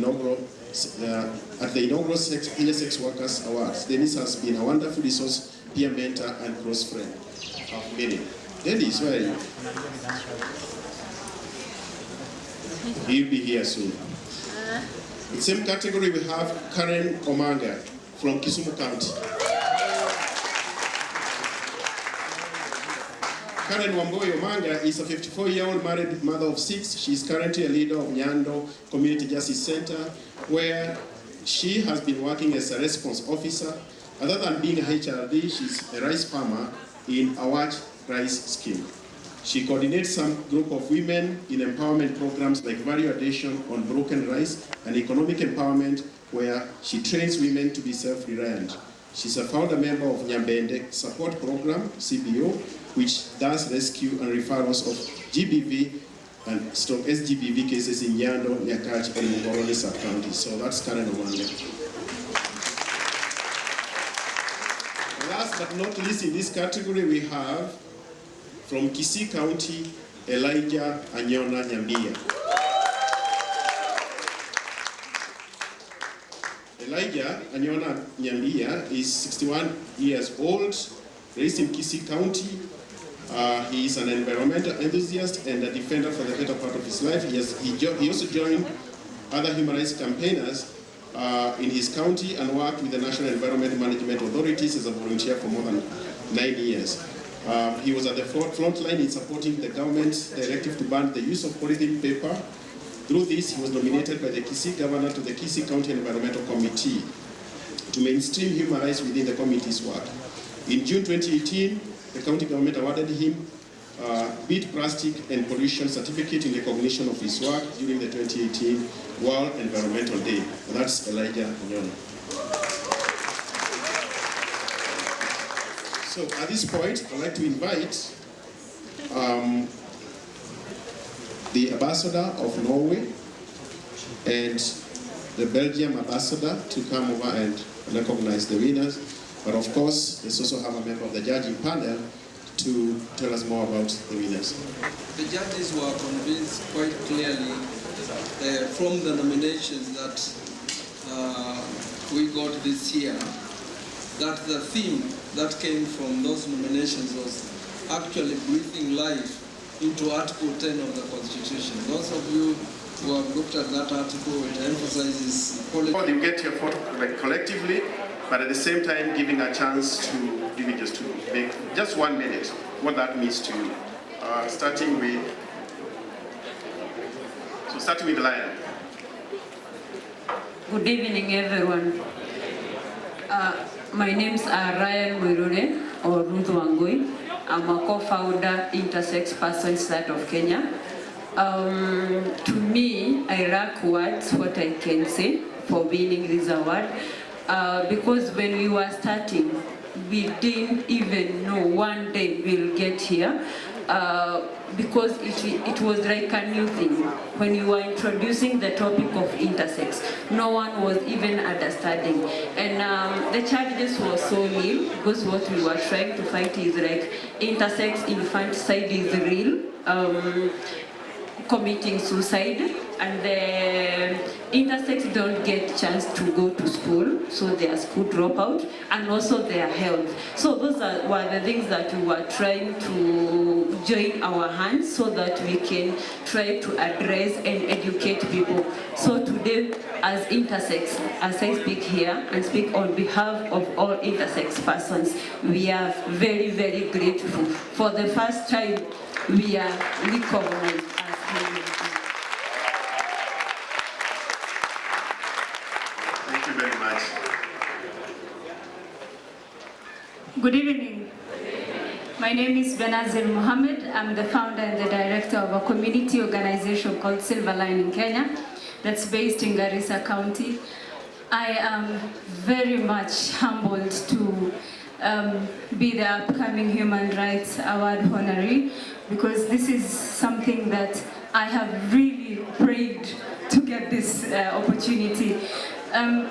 the inaugural Kenya Sex Workers Awards. Dennis has been a wonderful resource, peer mentor, and close friend of many. Dennis, where are you? He'll be here soon. In the same category, we have Karen Omanga from Kisumu County. Karen Wamboi Omanga is a 54-year-old married mother of 6. She is currently a leader of Nyando Community Justice Center, where she has been working as a response officer. Other than being a HRD, she's a rice farmer in Awach Rice Scheme. She coordinates some group of women in empowerment programs like value addition on broken rice and economic empowerment, where she trains women to be self-reliant. She's a founder member of Nyambende Support Program, CBO, which does rescue and referrals of GBV and SGBV cases in Nyando, Nyakach, and Muhoroni sub-counties. So that's Karen Omanga. Last but not least in this category, we have from Kisii County, Elijah Anyona Nyambia. Elijah Anyona Nyambia is 61 years old, raised in Kisii County. He is an environmental enthusiast and a defender for the better part of his life. He also joined other human rights campaigners in his county and worked with the National Environment Management Authorities as a volunteer for more than 9 years. He was at the front line in supporting the government's directive to ban the use of polythene paper. Through this, he was nominated by the Kisii governor to the Kisii County Environmental Committee to mainstream human rights within the committee's work. In June 2018, the county government awarded him Beat Plastic and Pollution Certificate in recognition of his work during the 2018 World Environmental Day. And that's Elijah Onyono. So at this point, I'd like to invite the ambassador of Norway and the Belgium ambassador to come over and recognize the winners. But of course, let's also have a member of the judging panel to tell us more about the winners. The judges were convinced quite clearly from the nominations that we got this year that the theme that came from those nominations was actually breathing life into Article 10 of the Constitution. Those of you who have looked at that article, it emphasizes equality. You get your photo collectively, but at the same time giving a chance to individuals to make just 1 minute what that means to you. Starting with Lion. Good evening, everyone. My names are Ryan Wirure or Ruth Wangui. I'm a co-founder Intersex Persons Side of Kenya. To me, I lack words what I can say for winning this award because when we were starting, we didn't even know one day we'll get here because it was like a new thing. When we were introducing the topic of intersex, no one was even understanding. And the challenges were so new because what we were trying to fight is like intersex infanticide is real, committing suicide, and the intersex don't get chance to go to school, so they are school dropout, and also their health. So those were the things that we were trying to join our hands so that we can try to address and educate people. So today, as intersex, as I speak here and speak on behalf of all intersex persons, we are very, very grateful. For the first time, we are recognized as human. Thank you very much. Good evening. My name is Benazir Mohammed. I'm the founder and the director of a community organization called Silver Line in Kenya that's based in Garissa County. I am very much humbled to be the upcoming Human Rights Award honoree because this is something that I have really prayed to get this opportunity.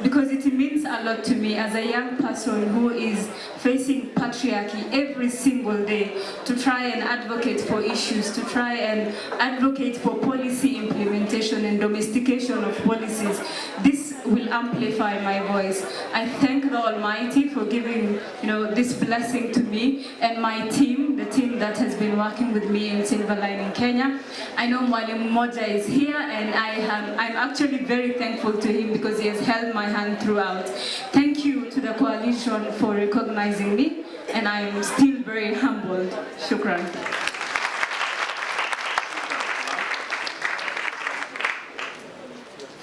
Because it means a lot to me as a young person who is facing patriarchy every single day to try and advocate for issues, to try and advocate for policy implementation and domestication of policies. This will amplify my voice. I thank the Almighty for giving this blessing to me and my team, the team that has been working with me in Silver Line in Kenya. I know Mwalimu Moja is here and I'm actually very thankful to him because he has held my hand throughout. Thank you to the coalition for recognizing me, and I am still very humbled. Shukran.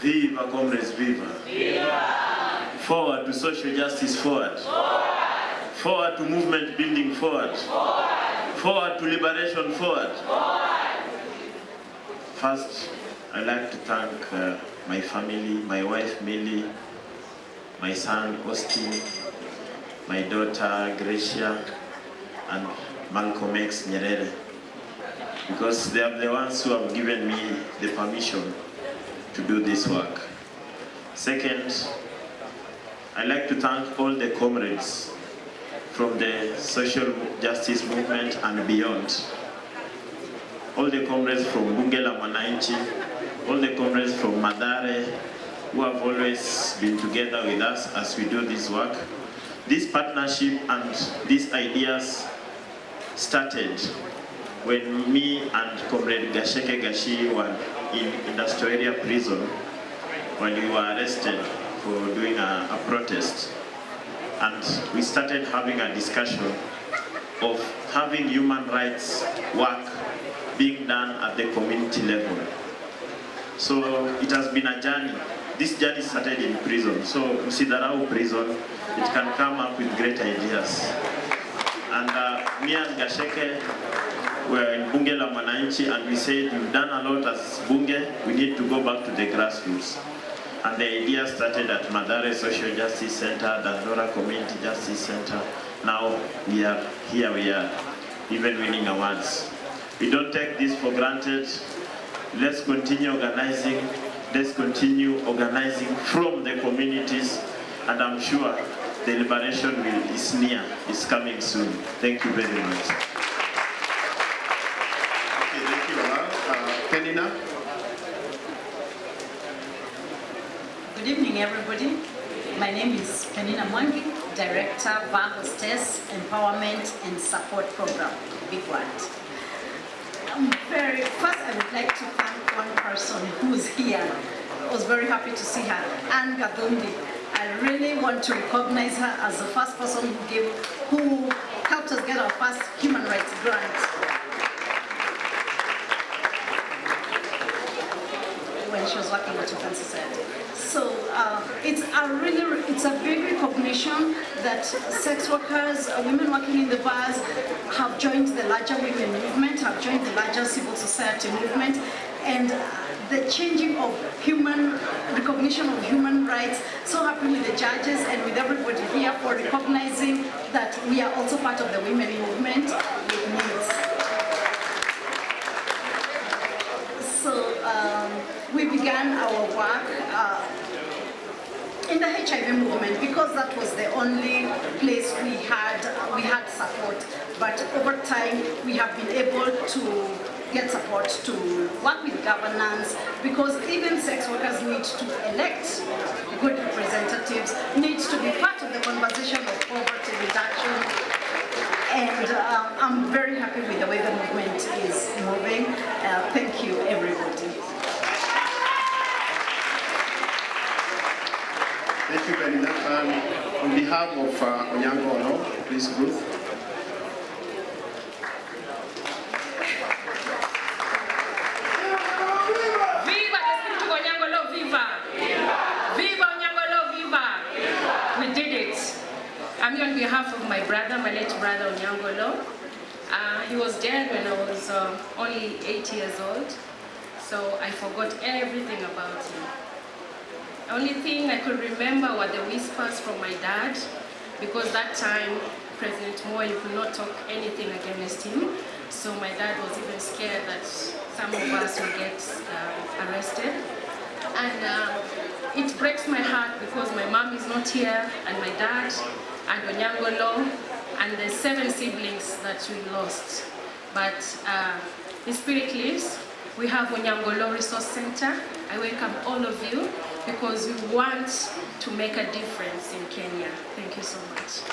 Viva, comrades, viva. Viva. Forward to social justice, forward. Forward. Forward to movement building, forward. Forward. Forward to liberation, forward. Forward. First, I'd like to thank my family, my wife Millie, my son Austin, my daughter Gracia, and Malcolm X Nyerere, because they are the ones who have given me the permission to do this work. Second, I'd like to thank all the comrades from the social justice movement and beyond. All the comrades from Bunge la Mwananchi, all the comrades from Madare, who have always been together with us as we do this work. This partnership and these ideas started when me and Comrade Gasheke Gashi were in industrial area prison when we were arrested for doing a protest. And we started having a discussion of having human rights work being done at the community level. So it has been a journey. This journey started in prison. So Usidarau prison, it can come up with great ideas. And me and Gasheke were in Bunge la Mwananchi, and we said, we've done a lot as Bunge, we need to go back to the grassroots. And the idea started at Madare Social Justice Center, Dandora Community Justice Center. Now we are here, we are even winning awards. We don't take this for granted. Let's continue organizing. Let's continue organizing from the communities, and I'm sure the liberation is near, is coming soon. Thank you very much. Okay, thank you, Penina. Good evening, everybody. My name is Penina Mwangi, Director, Bar Hostess Empowerment and Support Program, Big Word. First, I would like to thank one person who's here. I was very happy to see her, Anne Gadundi. I really want to recognize her as the first person who helped us get our first human rights grant when she was working with Open Society. So it's a big recognition that sex workers, women working in the bars have joined the larger women movement, have joined the larger civil society movement, and the changing of recognition of human rights. So happy with the judges and with everybody here for recognizing that we are also part of the women movement with needs. So we began our work in the HIV movement because that was the only place we had support. But over time, we have been able to get support to work with governance, because even sex workers need to elect good representatives, need to be part of the conversation of poverty reduction. And I'm very happy with the way the movement is moving. Thank you, everybody. Thank you, Penina. On behalf of Onyango Ono, please, Ruth. Viva Espiritu Onyangolo, viva! Viva Onyangolo, viva! We did it. I'm here on behalf of my brother, my late brother Onyangolo. He was dead when I was only 8 years old, so I forgot everything about him. The only thing I could remember were the whispers from my dad, because that time President Moi could not talk anything against him. So my dad was even scared that some of us would get arrested. And it breaks my heart because my mom is not here, and my dad, and Onyangolo, and the 7 siblings that we lost. But the spirit lives. We have Onyangolo Resource Center. I welcome all of you because we want to make a difference in Kenya. Thank you so much.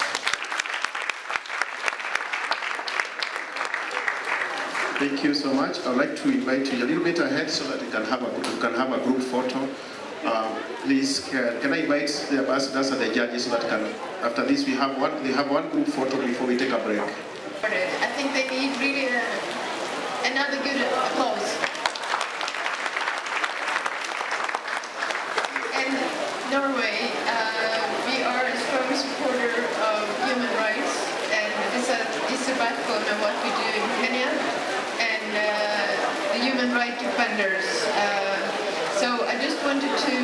Thank you so much. I'd like to invite you a little bit ahead so that we can have a group photo. Please, can I invite the ambassadors and the judges so that after this we have one group photo before we take a break. I think they need really another good applause. In Norway, we are a strong supporter of human rights, and it's a backbone of what we do in Kenya, and the human rights defenders. So I just wanted to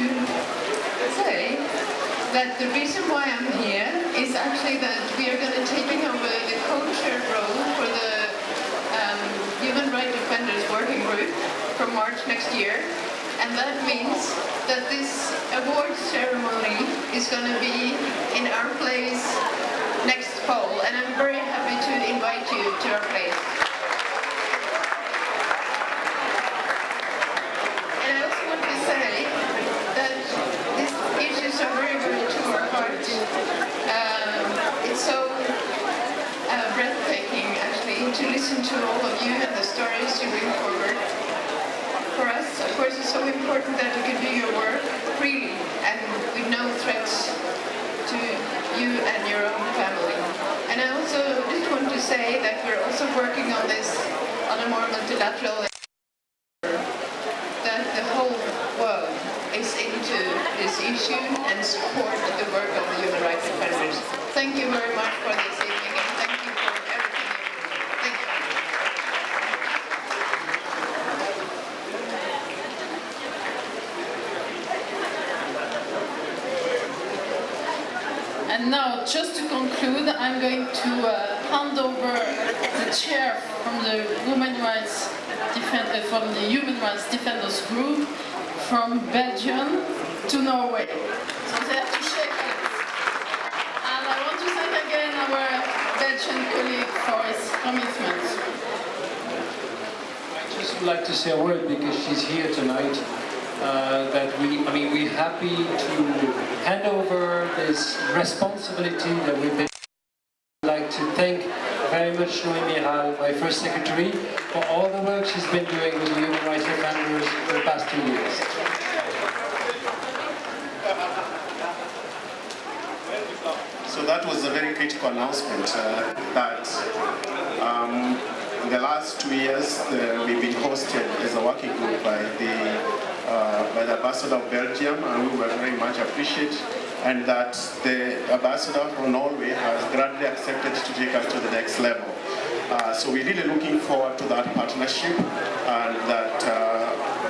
say that the reason why I'm here is actually that we are going to take over the co-chair role for the Human Rights Defenders Working Group from March next year. And that means that this awards ceremony is going to be in our place next fall. And I'm very happy to invite you to our place. And I also want to say that to all of you and the stories you bring forward. For us, of course, it's so important that you can do your work freely and with no threats to you and your own family. And I also just want to say that we're also working on this on a more multilateral level, that the whole world is into this issue and support the work of the human rights defenders. Thank you very much for this evening, and thank you for everything. Thank you. And now, just to conclude, I'm going to hand over the chair from the Human Rights Defenders Group from Belgium to Norway. So they have to shake hands. And I want to thank again our Belgian colleague for his commitment. I just would like to say a word because she's here tonight. We're happy to hand over this responsibility that we've been. I'd like to thank very much Noémie Hall, my first secretary, for all the work she's been doing with the human rights defenders for the past 2 years. So that was a very critical announcement that in the last 2 years we've been hosted as a working group by the ambassador of Belgium, and we were very much appreciated, and that the ambassador from Norway has gladly accepted to take us to the next level. So we're really looking forward to that partnership, and that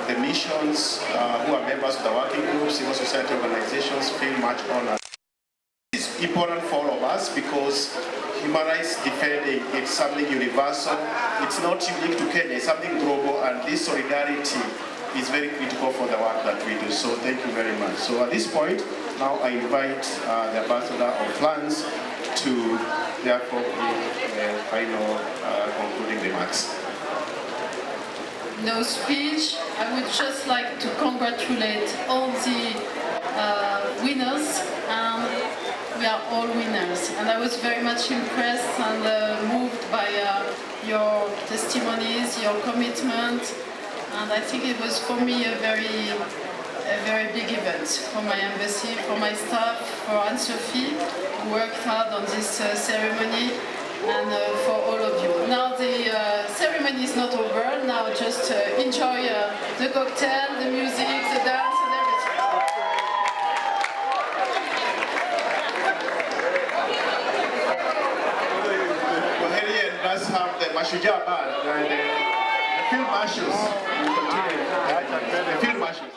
the missions who are members of the working group, civil society organizations feel much honored. It's important for all of us because human rights defending is something universal. It's not unique to Kenya, it's something global, and this solidarity is very critical for the work that we do. So thank you very much. So at this point, now I invite the ambassador of France to therefore give the final concluding remarks. No speech. I would just like to congratulate all the winners, and we are all winners. And I was very much impressed and moved by your testimonies, your commitment, and I think it was for me a very big event for my embassy, for my staff, for Anne-Sophie, who worked hard on this ceremony, and for all of you. Now the ceremony is not over. Now just enjoy the cocktail, the music, the dance, and everything. Well, here let's have the Mashujaa band, the field marshals. The field marshals.